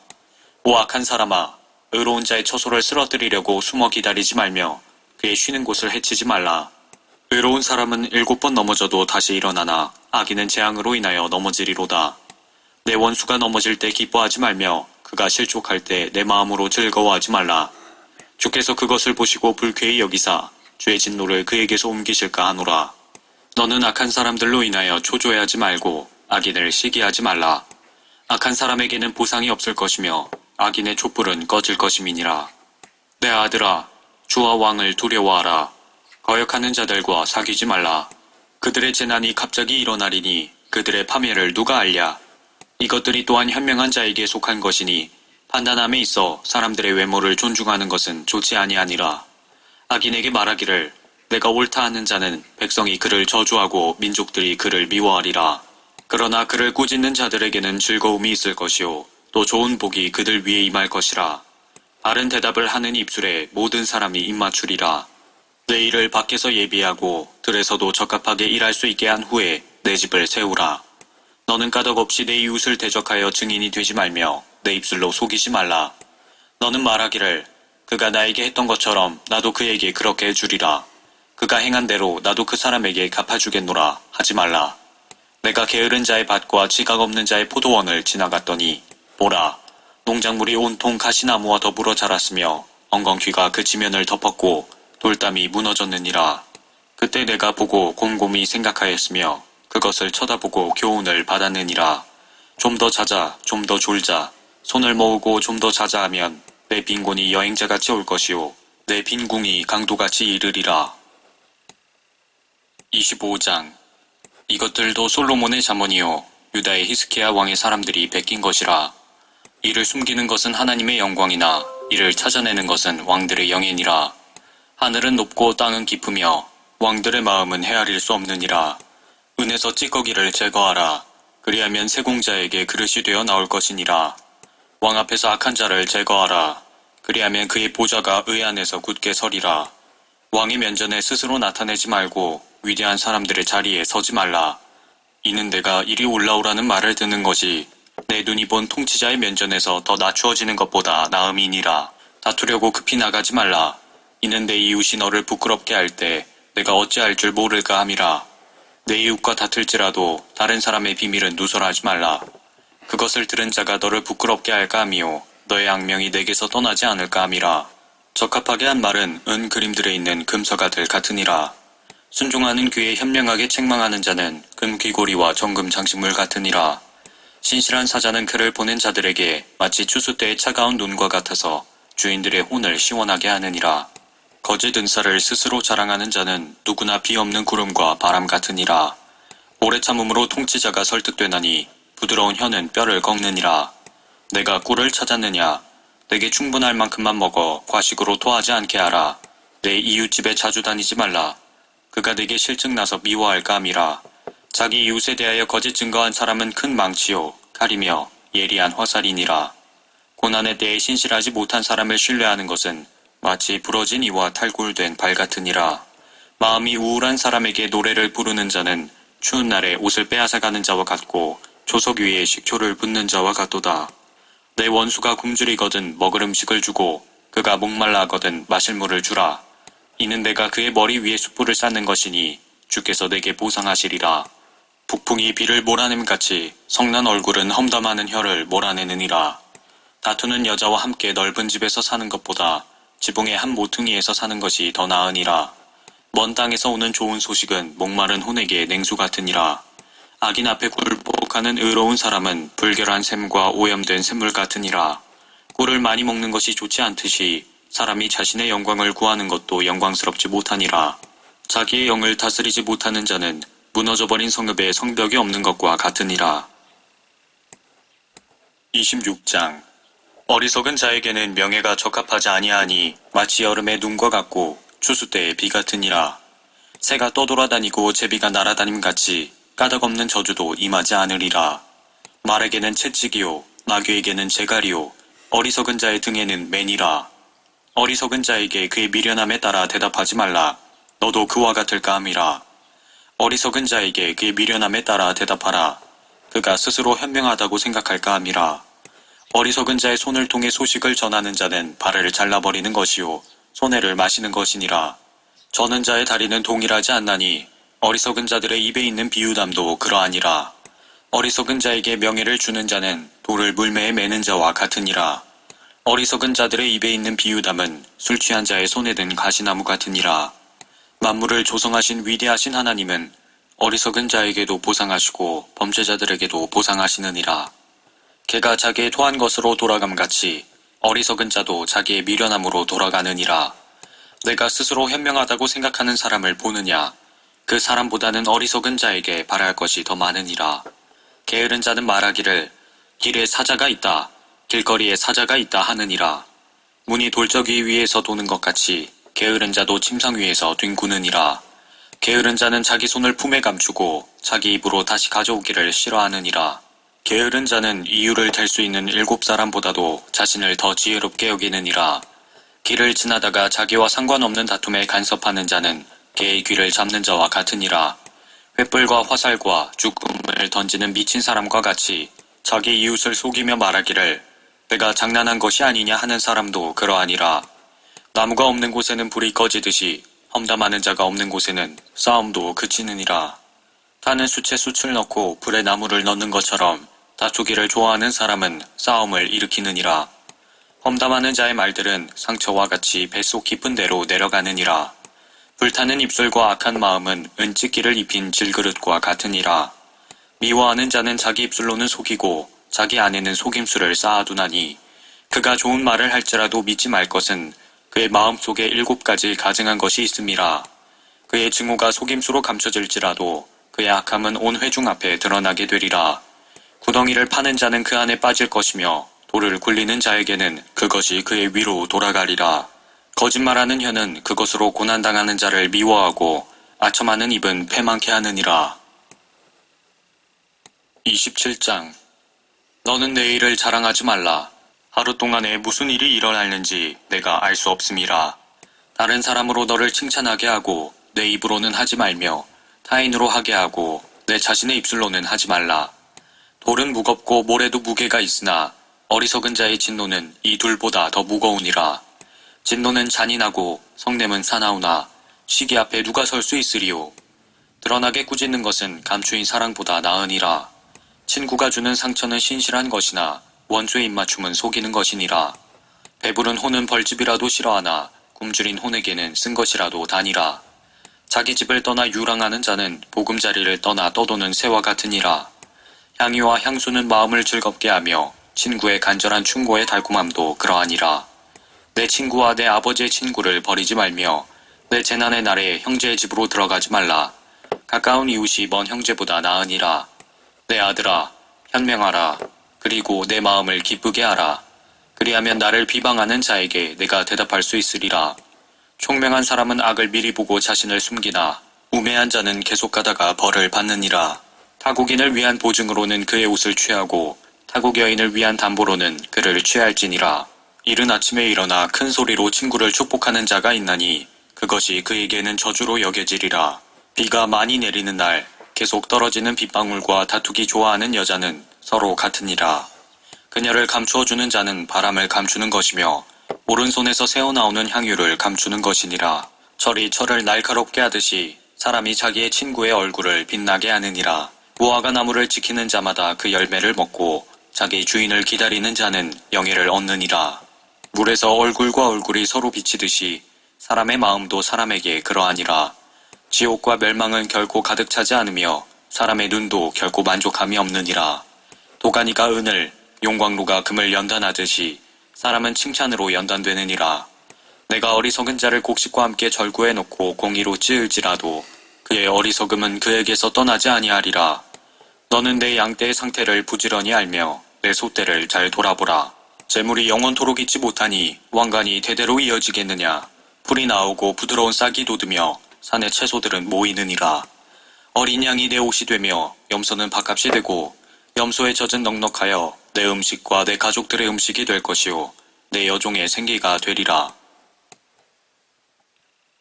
오 악한 사람아, 의로운 자의 처소를 쓰러뜨리려고 숨어 기다리지 말며 그의 쉬는 곳을 해치지 말라. 의로운 사람은 7번 넘어져도 다시 일어나나 악인은 재앙으로 인하여 넘어지리로다. 내 원수가 넘어질 때 기뻐하지 말며 그가 실족할 때 내 마음으로 즐거워하지 말라. 주께서 그것을 보시고 불쾌히 여기사 주의 진노를 그에게서 옮기실까 하노라. 너는 악한 사람들로 인하여 초조해하지 말고 악인을 시기하지 말라. 악한 사람에게는 보상이 없을 것이며 악인의 촛불은 꺼질 것임이니라. 내 아들아, 주와 왕을 두려워하라. 거역하는 자들과 사귀지 말라. 그들의 재난이 갑자기 일어나리니 그들의 파멸을 누가 알랴. 이것들이 또한 현명한 자에게 속한 것이니 판단함에 있어 사람들의 외모를 존중하는 것은 좋지 아니하니라. 악인에게 말하기를 내가 옳다 하는 자는 백성이 그를 저주하고 민족들이 그를 미워하리라. 그러나 그를 꾸짖는 자들에게는 즐거움이 있을 것이요 또 좋은 복이 그들 위에 임할 것이라. 바른 대답을 하는 입술에 모든 사람이 입맞추리라. 내 일을 밖에서 예비하고 들에서도 적합하게 일할 수 있게 한 후에 내 집을 세우라. 너는 까닭없이 내 이웃을 대적하여 증인이 되지 말며 내 입술로 속이지 말라. 너는 말하기를 그가 나에게 했던 것처럼 나도 그에게 그렇게 해주리라. 그가 행한 대로 나도 그 사람에게 갚아주겠노라 하지 말라. 내가 게으른 자의 밭과 지각 없는 자의 포도원을 지나갔더니 보라, 농작물이 온통 가시나무와 더불어 자랐으며 엉겅퀴가 그 지면을 덮었고 돌담이 무너졌느니라. 그때 내가 보고 곰곰이 생각하였으며 그것을 쳐다보고 교훈을 받았느니라. 좀 더 자자, 좀 더 졸자. 손을 모으고 좀 더 자자 하면 내 빈곤이 여행자같이 올 것이요 내 빈궁이 강도같이 이르리라. 25장. 이것들도 솔로몬의 잠언이요 유다의 히스기야 왕의 사람들이 베낀 것이라. 이를 숨기는 것은 하나님의 영광이나 이를 찾아내는 것은 왕들의 영예니라. 하늘은 높고 땅은 깊으며 왕들의 마음은 헤아릴 수 없느니라. 은에서 찌꺼기를 제거하라. 그리하면 세공자에게 그릇이 되어 나올 것이니라. 왕 앞에서 악한 자를 제거하라. 그리하면 그의 보좌가 의 안에서 굳게 서리라. 왕의 면전에 스스로 나타내지 말고 위대한 사람들의 자리에 서지 말라. 이는 내가 이리 올라오라는 말을 듣는 것이 내 눈이 본 통치자의 면전에서 더 낮추어지는 것보다 나음이니라. 다투려고 급히 나가지 말라. 이는 내 이웃이 너를 부끄럽게 할 때 내가 어찌할 줄 모를까 함이라. 내 이웃과 다툴지라도 다른 사람의 비밀은 누설하지 말라. 그것을 들은 자가 너를 부끄럽게 할까 함이요 너의 악명이 내게서 떠나지 않을까 함이라. 적합하게 한 말은 은 그림들에 있는 금서가들 같으니라. 순종하는 귀에 현명하게 책망하는 자는 금 귀고리와 정금 장식물 같으니라. 신실한 사자는 그를 보낸 자들에게 마치 추수 때의 차가운 눈과 같아서 주인들의 혼을 시원하게 하느니라. 거짓 은사를 스스로 자랑하는 자는 누구나 비 없는 구름과 바람 같으니라. 오래 참음으로 통치자가 설득되나니 부드러운 혀는 뼈를 꺾느니라. 내가 꿀을 찾았느냐? 내게 충분할 만큼만 먹어 과식으로 토하지 않게 하라. 내 이웃집에 자주 다니지 말라. 그가 내게 실증나서 미워할까 함이라. 자기 이웃에 대하여 거짓 증거한 사람은 큰 망치요 칼이며 예리한 화살이니라. 고난의 때에 신실하지 못한 사람을 신뢰하는 것은 마치 부러진 이와 탈골된 발 같으니라. 마음이 우울한 사람에게 노래를 부르는 자는 추운 날에 옷을 빼앗아가는 자와 같고 조석 위에 식초를 붓는 자와 같도다. 내 원수가 굶주리거든 먹을 음식을 주고 그가 목말라 하거든 마실 물을 주라. 이는 내가 그의 머리 위에 숯불을 쌓는 것이니 주께서 내게 보상하시리라. 북풍이 비를 몰아냄같이 성난 얼굴은 험담하는 혀를 몰아내느니라. 다투는 여자와 함께 넓은 집에서 사는 것보다 지붕의 한 모퉁이에서 사는 것이 더 나으니라. 먼 땅에서 오는 좋은 소식은 목마른 혼에게 냉수 같으니라. 악인 앞에 굴복하는 의로운 사람은 불결한 샘과 오염된 샘물 같으니라. 꿀을 많이 먹는 것이 좋지 않듯이 사람이 자신의 영광을 구하는 것도 영광스럽지 못하니라. 자기의 영을 다스리지 못하는 자는 무너져버린 성읍에 성벽이 없는 것과 같으니라. 26장. 어리석은 자에게는 명예가 적합하지 아니하니 마치 여름의 눈과 같고 추수 때의 비 같으니라. 새가 떠돌아다니고 제비가 날아다님같이 까닭없는 저주도 임하지 않으리라. 말에게는 채찍이요 나귀에게는 재갈이요 어리석은 자의 등에는 맨이라. 어리석은 자에게 그의 미련함에 따라 대답하지 말라. 너도 그와 같을까 함이라. 어리석은 자에게 그의 미련함에 따라 대답하라. 그가 스스로 현명하다고 생각할까 함이라. 어리석은 자의 손을 통해 소식을 전하는 자는 발을 잘라버리는 것이요 손해를 마시는 것이니라. 저는 자의 다리는 동일하지 않나니 어리석은 자들의 입에 있는 비유담도 그러하니라. 어리석은 자에게 명예를 주는 자는 돌을 물매에 매는 자와 같으니라. 어리석은 자들의 입에 있는 비유담은 술 취한 자의 손에 든 가시나무 같으니라. 만물을 조성하신 위대하신 하나님은 어리석은 자에게도 보상하시고 범죄자들에게도 보상하시느니라. 개가 자기의 토한 것으로 돌아감같이 어리석은 자도 자기의 미련함으로 돌아가느니라. 내가 스스로 현명하다고 생각하는 사람을 보느냐? 그 사람보다는 어리석은 자에게 바랄 것이 더 많으니라. 게으른 자는 말하기를 길에 사자가 있다, 길거리에 사자가 있다 하느니라. 문이 돌적이 위에서 도는 것 같이 게으른 자도 침상 위에서 뒹구느니라. 게으른 자는 자기 손을 품에 감추고 자기 입으로 다시 가져오기를 싫어하느니라. 게으른 자는 이유를 댈 수 있는 7사람보다도 자신을 더 지혜롭게 여기느니라. 길을 지나다가 자기와 상관없는 다툼에 간섭하는 자는 개의 귀를 잡는 자와 같으니라. 횃불과 화살과 죽음을 던지는 미친 사람과 같이 자기 이웃을 속이며 말하기를 내가 장난한 것이 아니냐 하는 사람도 그러하니라. 나무가 없는 곳에는 불이 꺼지듯이 험담하는 자가 없는 곳에는 싸움도 그치느니라. 타는 숯에 숯을 넣고 불에 나무를 넣는 것처럼 다투기를 좋아하는 사람은 싸움을 일으키느니라. 험담하는 자의 말들은 상처와 같이 뱃속 깊은 데로 내려가느니라. 불타는 입술과 악한 마음은 은찢기를 입힌 질그릇과 같으니라. 미워하는 자는 자기 입술로는 속이고 자기 안에는 속임수를 쌓아두나니 그가 좋은 말을 할지라도 믿지 말 것은 그의 마음속에 7가지 가증한 것이 있음이라. 그의 증오가 속임수로 감춰질지라도 그의 악함은 온 회중 앞에 드러나게 되리라. 구덩이를 파는 자는 그 안에 빠질 것이며 돌을 굴리는 자에게는 그것이 그의 위로 돌아가리라. 거짓말하는 혀는 그것으로 고난당하는 자를 미워하고 아첨하는 입은 패망케 하느니라. 27장. 너는 내일을 자랑하지 말라. 하루 동안에 무슨 일이 일어날는지 내가 알 수 없음이라. 다른 사람으로 너를 칭찬하게 하고 내 입으로는 하지 말며 타인으로 하게 하고 내 자신의 입술로는 하지 말라. 돌은 무겁고 모래도 무게가 있으나 어리석은 자의 진노는 이 둘보다 더 무거우니라. 진노는 잔인하고 성냄은 사나우나 시기 앞에 누가 설 수 있으리요. 드러나게 꾸짖는 것은 감추인 사랑보다 나으니라. 친구가 주는 상처는 신실한 것이나 원수의 입맞춤은 속이는 것이니라. 배부른 호는 벌집이라도 싫어하나 굶주린 혼에게는 쓴 것이라도 다니라. 자기 집을 떠나 유랑하는 자는 보금자리를 떠나 떠도는 새와 같으니라. 향유와 향수는 마음을 즐겁게 하며 친구의 간절한 충고의 달콤함도 그러하니라. 내 친구와 내 아버지의 친구를 버리지 말며 내 재난의 날에 형제의 집으로 들어가지 말라. 가까운 이웃이 먼 형제보다 나으니라. 내 아들아, 현명하라. 그리고 내 마음을 기쁘게 하라. 그리하면 나를 비방하는 자에게 내가 대답할 수 있으리라. 총명한 사람은 악을 미리 보고 자신을 숨기나 우매한 자는 계속 가다가 벌을 받느니라. 타국인을 위한 보증으로는 그의 옷을 취하고 타국 여인을 위한 담보로는 그를 취할지니라. 이른 아침에 일어나 큰 소리로 친구를 축복하는 자가 있나니 그것이 그에게는 저주로 여겨지리라. 비가 많이 내리는 날 계속 떨어지는 빗방울과 다투기 좋아하는 여자는 서로 같으니라. 그녀를 감추어주는 자는 바람을 감추는 것이며 오른손에서 새어나오는 향유를 감추는 것이니라. 철이 철을 날카롭게 하듯이 사람이 자기의 친구의 얼굴을 빛나게 하느니라. 무화과 나무를 지키는 자마다 그 열매를 먹고 자기 주인을 기다리는 자는 영예를 얻느니라. 물에서 얼굴과 얼굴이 서로 비치듯이 사람의 마음도 사람에게 그러하니라. 지옥과 멸망은 결코 가득 차지 않으며 사람의 눈도 결코 만족함이 없느니라. 도가니가 은을, 용광로가 금을 연단하듯이 사람은 칭찬으로 연단되느니라. 내가 어리석은 자를 곡식과 함께 절구해 놓고 공의로 찌을지라도 그의 어리석음은 그에게서 떠나지 아니하리라. 너는 내 양떼의 상태를 부지런히 알며 내 소떼를 잘 돌아보라. 재물이 영원토록 있지 못하니 왕관이 대대로 이어지겠느냐. 풀이 나오고 부드러운 싹이 돋으며 산의 채소들은 모이느니라. 어린 양이 내 옷이 되며 염소는 밥값이 되고 염소의 젖은 넉넉하여 내 음식과 내 가족들의 음식이 될 것이요 내 여종의 생기가 되리라.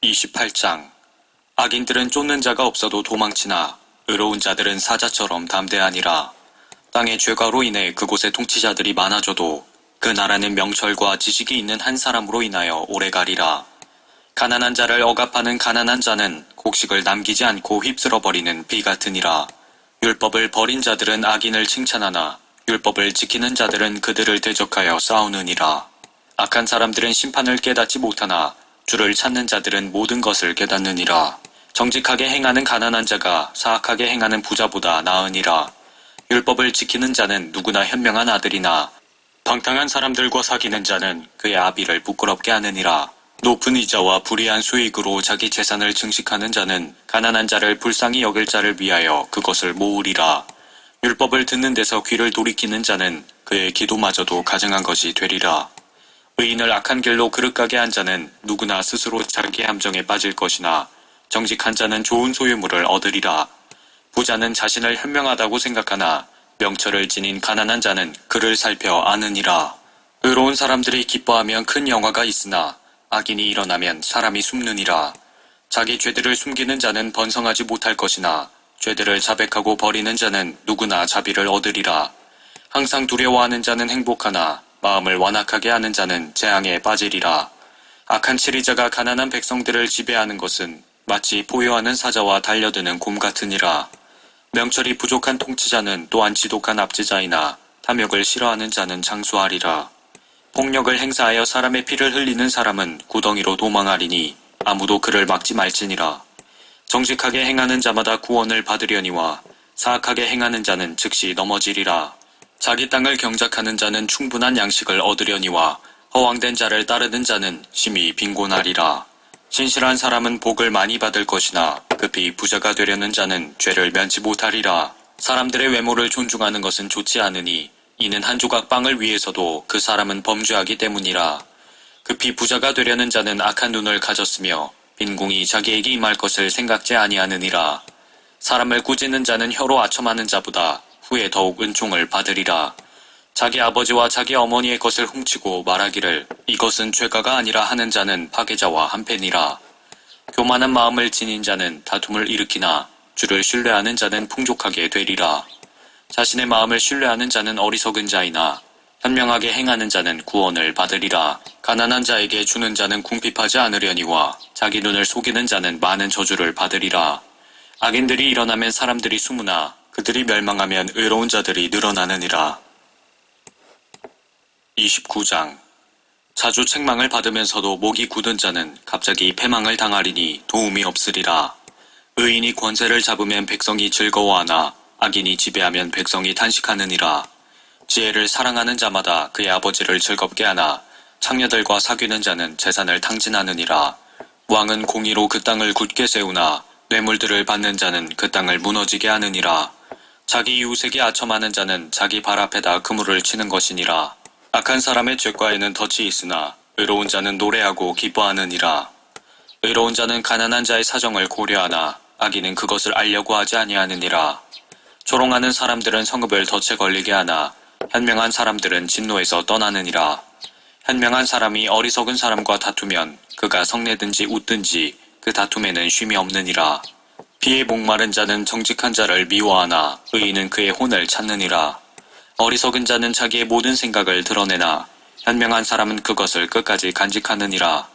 28장. 악인들은 쫓는 자가 없어도 도망치나 의로운 자들은 사자처럼 담대하니라. 땅의 죄가로 인해 그곳에 통치자들이 많아져도 그 나라는 명철과 지식이 있는 한 사람으로 인하여 오래가리라. 가난한 자를 억압하는 가난한 자는 곡식을 남기지 않고 휩쓸어버리는 비 같으니라. 율법을 버린 자들은 악인을 칭찬하나 율법을 지키는 자들은 그들을 대적하여 싸우느니라. 악한 사람들은 심판을 깨닫지 못하나 주를 찾는 자들은 모든 것을 깨닫느니라. 정직하게 행하는 가난한 자가 사악하게 행하는 부자보다 나으니라. 율법을 지키는 자는 누구나 현명한 아들이나 방탕한 사람들과 사귀는 자는 그의 아비를 부끄럽게 하느니라. 높은 이자와 불이한 수익으로 자기 재산을 증식하는 자는 가난한 자를 불쌍히 여길 자를 위하여 그것을 모으리라. 율법을 듣는 데서 귀를 돌이키는 자는 그의 기도마저도 가증한 것이 되리라. 의인을 악한 길로 그릇가게 한 자는 누구나 스스로 자기 함정에 빠질 것이나 정직한 자는 좋은 소유물을 얻으리라. 부자는 자신을 현명하다고 생각하나 명철을 지닌 가난한 자는 그를 살펴 아느니라. 의로운 사람들이 기뻐하면 큰 영화가 있으나 악인이 일어나면 사람이 숨느니라. 자기 죄들을 숨기는 자는 번성하지 못할 것이나 죄들을 자백하고 버리는 자는 누구나 자비를 얻으리라. 항상 두려워하는 자는 행복하나 마음을 완악하게 하는 자는 재앙에 빠지리라. 악한 치리자가 가난한 백성들을 지배하는 것은 마치 포효하는 사자와 달려드는 곰 같으니라. 명철이 부족한 통치자는 또한 지독한 압제자이나 탐욕을 싫어하는 자는 장수하리라. 폭력을 행사하여 사람의 피를 흘리는 사람은 구덩이로 도망하리니 아무도 그를 막지 말지니라. 정직하게 행하는 자마다 구원을 받으려니와 사악하게 행하는 자는 즉시 넘어지리라. 자기 땅을 경작하는 자는 충분한 양식을 얻으려니와 허황된 자를 따르는 자는 심히 빈곤하리라. 신실한 사람은 복을 많이 받을 것이나 급히 부자가 되려는 자는 죄를 면치 못하리라. 사람들의 외모를 존중하는 것은 좋지 않으니 이는 한 조각 빵을 위해서도 그 사람은 범죄하기 때문이라. 급히 부자가 되려는 자는 악한 눈을 가졌으며 빈궁이 자기에게 임할 것을 생각지 아니하느니라. 사람을 꾸짖는 자는 혀로 아첨하는 자보다 후에 더욱 은총을 받으리라. 자기 아버지와 자기 어머니의 것을 훔치고 말하기를 이것은 죄가가 아니라 하는 자는 파괴자와 한패니라. 교만한 마음을 지닌 자는 다툼을 일으키나 주를 신뢰하는 자는 풍족하게 되리라. 자신의 마음을 신뢰하는 자는 어리석은 자이나 현명하게 행하는 자는 구원을 받으리라. 가난한 자에게 주는 자는 궁핍하지 않으려니와 자기 눈을 속이는 자는 많은 저주를 받으리라. 악인들이 일어나면 사람들이 숨으나 그들이 멸망하면 의로운 자들이 늘어나느니라. 29장. 자주 책망을 받으면서도 목이 굳은 자는 갑자기 패망을 당하리니 도움이 없으리라. 의인이 권세를 잡으면 백성이 즐거워하나 악인이 지배하면 백성이 탄식하느니라. 지혜를 사랑하는 자마다 그의 아버지를 즐겁게 하나 창녀들과 사귀는 자는 재산을 탕진하느니라. 왕은 공의로 그 땅을 굳게 세우나 뇌물들을 받는 자는 그 땅을 무너지게 하느니라. 자기 이웃에게 아첨하는 자는 자기 발 앞에다 그물을 치는 것이니라. 악한 사람의 죄과에는 덫이 있으나 의로운 자는 노래하고 기뻐하느니라. 의로운 자는 가난한 자의 사정을 고려하나 악인은 그것을 알려고 하지 아니하느니라. 조롱하는 사람들은 성읍을 덫에 걸리게 하나 현명한 사람들은 진노에서 떠나느니라. 현명한 사람이 어리석은 사람과 다투면 그가 성내든지 웃든지 그 다툼에는 쉼이 없느니라. 피에 목마른 자는 정직한 자를 미워하나 의인은 그의 혼을 찾느니라. 어리석은 자는 자기의 모든 생각을 드러내나 현명한 사람은 그것을 끝까지 간직하느니라.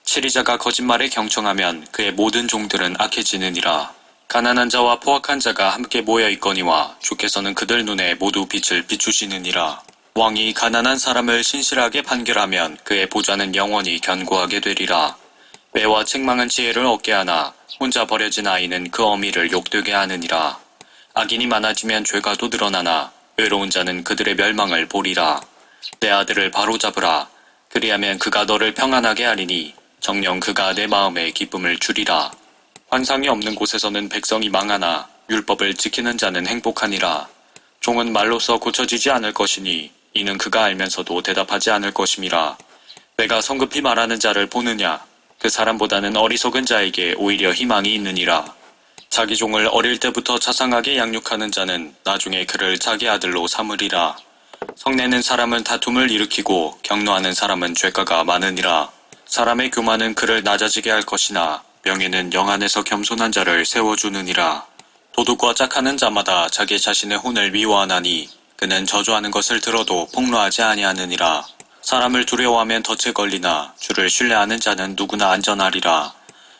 치리자가 거짓말에 경청하면 그의 모든 종들은 악해지느니라. 가난한 자와 포악한 자가 함께 모여 있거니와 주께서는 그들 눈에 모두 빛을 비추시느니라. 왕이 가난한 사람을 신실하게 판결하면 그의 보좌는 영원히 견고하게 되리라. 매와 책망은 지혜를 얻게 하나 혼자 버려진 아이는 그 어미를 욕되게 하느니라. 악인이 많아지면 죄가도 늘어나나 의로운 자는 그들의 멸망을 보리라. 내 아들을 바로잡으라. 그리하면 그가 너를 평안하게 하리니 정녕 그가 내 마음에 기쁨을 주리라. 환상이 없는 곳에서는 백성이 망하나 율법을 지키는 자는 행복하니라. 종은 말로써 고쳐지지 않을 것이니 이는 그가 알면서도 대답하지 않을 것임이라. 내가 성급히 말하는 자를 보느냐? 그 사람보다는 어리석은 자에게 오히려 희망이 있느니라. 자기 종을 어릴 때부터 자상하게 양육하는 자는 나중에 그를 자기 아들로 삼으리라. 성내는 사람은 다툼을 일으키고 격노하는 사람은 죄가가 많으니라. 사람의 교만은 그를 낮아지게 할 것이나 명예는 영 안에서 겸손한 자를 세워주느니라. 도둑과 짝하는 자마다 자기 자신의 혼을 미워하나니 그는 저주하는 것을 들어도 폭로하지 아니하느니라. 사람을 두려워하면 덫에 걸리나 주를 신뢰하는 자는 누구나 안전하리라.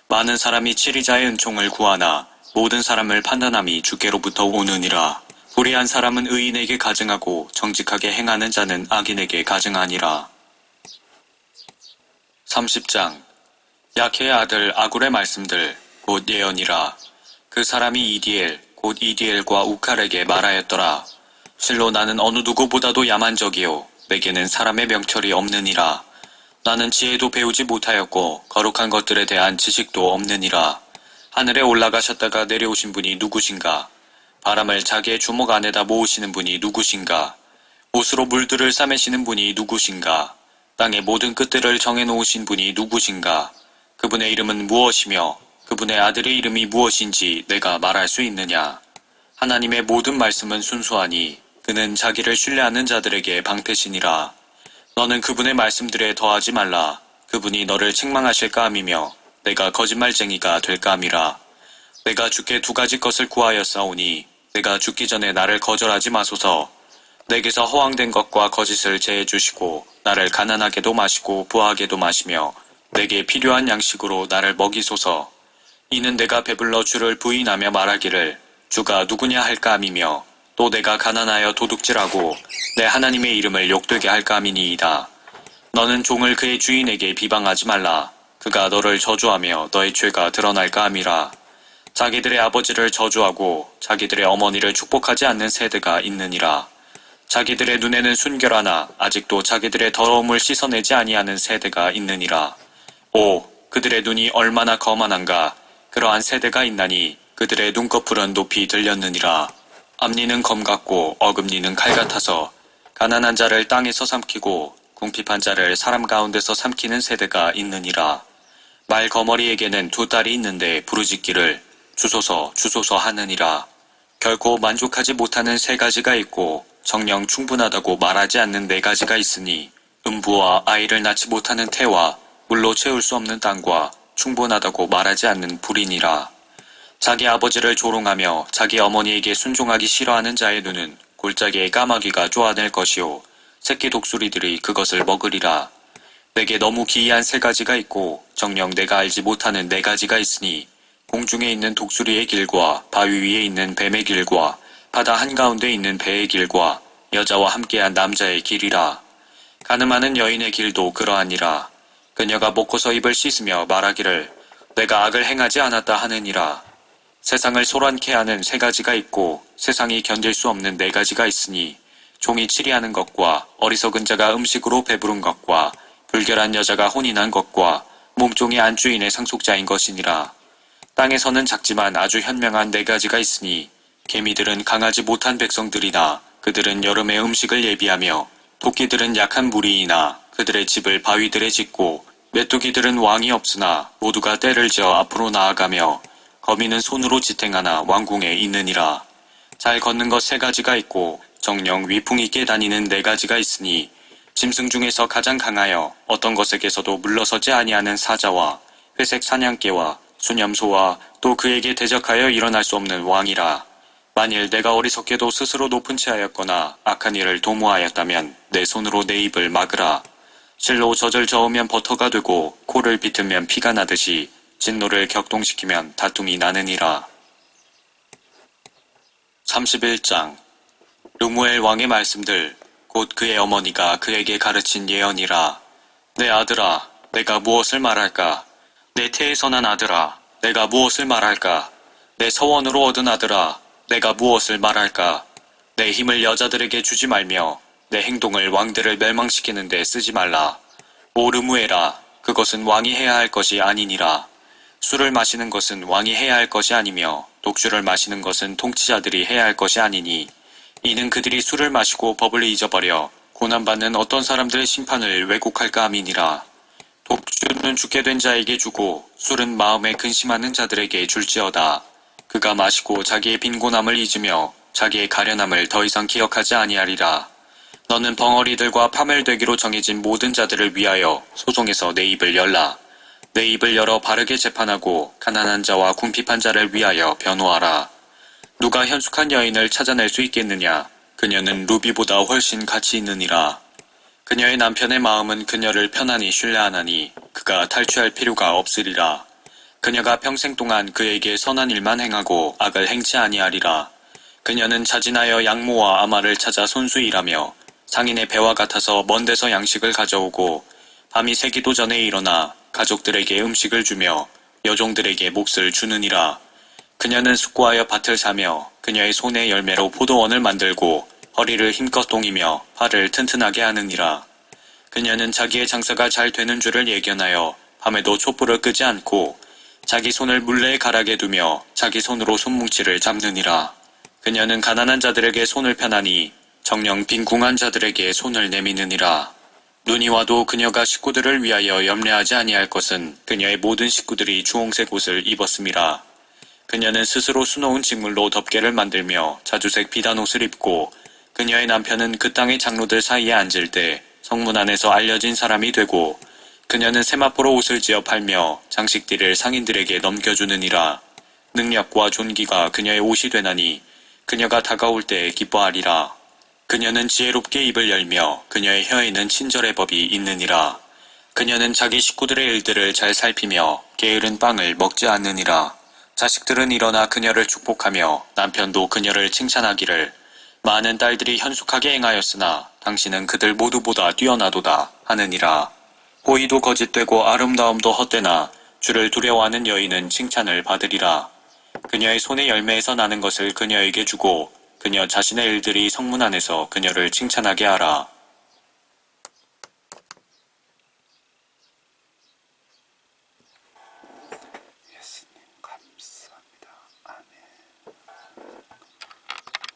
많은 사람이 치리자의 은총을 구하나 모든 사람을 판단함이 주께로부터 오느니라. 불의한 사람은 의인에게 가증하고 정직하게 행하는 자는 악인에게 가증하니라. 30장. 야케의 아들 아굴의 말씀들 곧 예언이라. 그 사람이 이디엘 곧 이디엘과 우칼에게 말하였더라. 실로 나는 어느 누구보다도 야만적이요 내게는 사람의 명철이 없느니라. 나는 지혜도 배우지 못하였고 거룩한 것들에 대한 지식도 없느니라. 하늘에 올라가셨다가 내려오신 분이 누구신가? 바람을 자기의 주먹 안에다 모으시는 분이 누구신가? 옷으로 물들을 싸매시는 분이 누구신가? 땅의 모든 끝들을 정해놓으신 분이 누구신가? 그분의 이름은 무엇이며 그분의 아들의 이름이 무엇인지 내가 말할 수 있느냐? 하나님의 모든 말씀은 순수하니 그는 자기를 신뢰하는 자들에게 방패시니라. 너는 그분의 말씀들에 더하지 말라. 그분이 너를 책망하실까 함이며 내가 거짓말쟁이가 될까 함이라. 내가 주께 두 가지 것을 구하였사오니 내가 죽기 전에 나를 거절하지 마소서. 내게서 허황된 것과 거짓을 제해 주시고 나를 가난하게도 마시고 부하게도 마시며 내게 필요한 양식으로 나를 먹이소서. 이는 내가 배불러 주를 부인하며 말하기를 주가 누구냐 할까 함이며 또 내가 가난하여 도둑질하고 내 하나님의 이름을 욕되게 할까 함이니이다. 너는 종을 그의 주인에게 비방하지 말라. 그가 너를 저주하며 너의 죄가 드러날까 함이라. 자기들의 아버지를 저주하고 자기들의 어머니를 축복하지 않는 세대가 있느니라. 자기들의 눈에는 순결하나 아직도 자기들의 더러움을 씻어내지 아니하는 세대가 있느니라. 오, 그들의 눈이 얼마나 거만한가. 그러한 세대가 있나니 그들의 눈꺼풀은 높이 들렸느니라. 앞니는 검 같고 어금니는 칼 같아서 가난한 자를 땅에서 삼키고 궁핍한 자를 사람 가운데서 삼키는 세대가 있느니라. 말거머리에게는 두 딸이 있는데 부르짖기를 주소서 주소서 하느니라. 결코 만족하지 못하는 세 가지가 있고 정녕 충분하다고 말하지 않는 네 가지가 있으니 음부와 아이를 낳지 못하는 태와 물로 채울 수 없는 땅과 충분하다고 말하지 않는 불이니라. 자기 아버지를 조롱하며 자기 어머니에게 순종하기 싫어하는 자의 눈은 골짜기의 까마귀가 쪼아낼 것이요 새끼 독수리들이 그것을 먹으리라. 내게 너무 기이한 세 가지가 있고 정녕 내가 알지 못하는 네 가지가 있으니 공중에 있는 독수리의 길과 바위 위에 있는 뱀의 길과 바다 한가운데 있는 배의 길과 여자와 함께한 남자의 길이라. 가늠하는 여인의 길도 그러하니라. 그녀가 먹고서 입을 씻으며 말하기를 내가 악을 행하지 않았다 하느니라. 세상을 소란케 하는 세 가지가 있고 세상이 견딜 수 없는 네 가지가 있으니 종이 치리하는 것과 어리석은 자가 음식으로 배부른 것과 불결한 여자가 혼인한 것과 몸종이 안주인의 상속자인 것이니라. 땅에서는 작지만 아주 현명한 네 가지가 있으니 개미들은 강하지 못한 백성들이나 그들은 여름의 음식을 예비하며 토끼들은 약한 무리이나 그들의 집을 바위들에 짓고 메뚜기들은 왕이 없으나 모두가 때를 지어 앞으로 나아가며 거미는 손으로 지탱하나 왕궁에 있느니라. 잘 걷는 것 세 가지가 있고 정령 위풍 있게 다니는 네 가지가 있으니 짐승 중에서 가장 강하여 어떤 것에게서도 물러서지 아니하는 사자와 회색 사냥개와 수념소와 또 그에게 대적하여 일어날 수 없는 왕이라. 만일 내가 어리석게도 스스로 높은 채 하였거나 악한 일을 도모하였다면 내 손으로 내 입을 막으라. 실로 젖을 저으면 버터가 되고 코를 비틀면 피가 나듯이 진노를 격동시키면 다툼이 나느니라. 31장. 르무엘 왕의 말씀들 곧 그의 어머니가 그에게 가르친 예언이라. 내 아들아, 내가 무엇을 말할까? 내 태에서 난 아들아, 내가 무엇을 말할까? 내 서원으로 얻은 아들아, 내가 무엇을 말할까? 내 힘을 여자들에게 주지 말며 내 행동을 왕들을 멸망시키는 데 쓰지 말라. 오 르무엘아, 그것은 왕이 해야 할 것이 아니니라. 술을 마시는 것은 왕이 해야 할 것이 아니며 독주를 마시는 것은 통치자들이 해야 할 것이 아니니 이는 그들이 술을 마시고 법을 잊어버려 고난받는 어떤 사람들의 심판을 왜곡할까 함이니라. 독주는 죽게 된 자에게 주고 술은 마음에 근심하는 자들에게 줄지어다. 그가 마시고 자기의 빈곤함을 잊으며 자기의 가련함을 더 이상 기억하지 아니하리라. 너는 벙어리들과 파멸되기로 정해진 모든 자들을 위하여 소송에서 내 입을 열라. 내 입을 열어 바르게 재판하고 가난한 자와 궁핍한 자를 위하여 변호하라. 누가 현숙한 여인을 찾아낼 수 있겠느냐? 그녀는 루비보다 훨씬 가치 있느니라. 그녀의 남편의 마음은 그녀를 편안히 신뢰하나니 그가 탈취할 필요가 없으리라. 그녀가 평생 동안 그에게 선한 일만 행하고 악을 행치 아니하리라. 그녀는 자진하여 양모와 아마를 찾아 손수 일하며 상인의 배와 같아서 먼 데서 양식을 가져오고 밤이 새기도 전에 일어나 가족들에게 음식을 주며 여종들에게 몫을 주느니라. 그녀는 숙고하여 밭을 사며 그녀의 손의 열매로 포도원을 만들고 허리를 힘껏 동이며 팔을 튼튼하게 하느니라. 그녀는 자기의 장사가 잘 되는 줄을 예견하여 밤에도 촛불을 끄지 않고 자기 손을 물레에 가라게 두며 자기 손으로 손뭉치를 잡느니라. 그녀는 가난한 자들에게 손을 펴나니 정녕 빈궁한 자들에게 손을 내미느니라. 눈이 와도 그녀가 식구들을 위하여 염려하지 아니할 것은 그녀의 모든 식구들이 주홍색 옷을 입었음이라. 그녀는 스스로 수놓은 직물로 덮개를 만들며 자주색 비단옷을 입고 그녀의 남편은 그 땅의 장로들 사이에 앉을 때 성문 안에서 알려진 사람이 되고 그녀는 세마포로 옷을 지어 팔며 장식띠를 상인들에게 넘겨주느니라. 능력과 존귀가 그녀의 옷이 되나니 그녀가 다가올 때 기뻐하리라. 그녀는 지혜롭게 입을 열며 그녀의 혀에는 친절의 법이 있느니라. 그녀는 자기 식구들의 일들을 잘 살피며 게으른 빵을 먹지 않느니라. 자식들은 일어나 그녀를 축복하며 남편도 그녀를 칭찬하기를 많은 딸들이 현숙하게 행하였으나 당신은 그들 모두보다 뛰어나도다 하느니라. 호의도 거짓되고 아름다움도 헛되나 주를 두려워하는 여인은 칭찬을 받으리라. 그녀의 손의 열매에서 나는 것을 그녀에게 주고 그녀 자신의 일들이 성문 안에서 그녀를 칭찬하게 하라.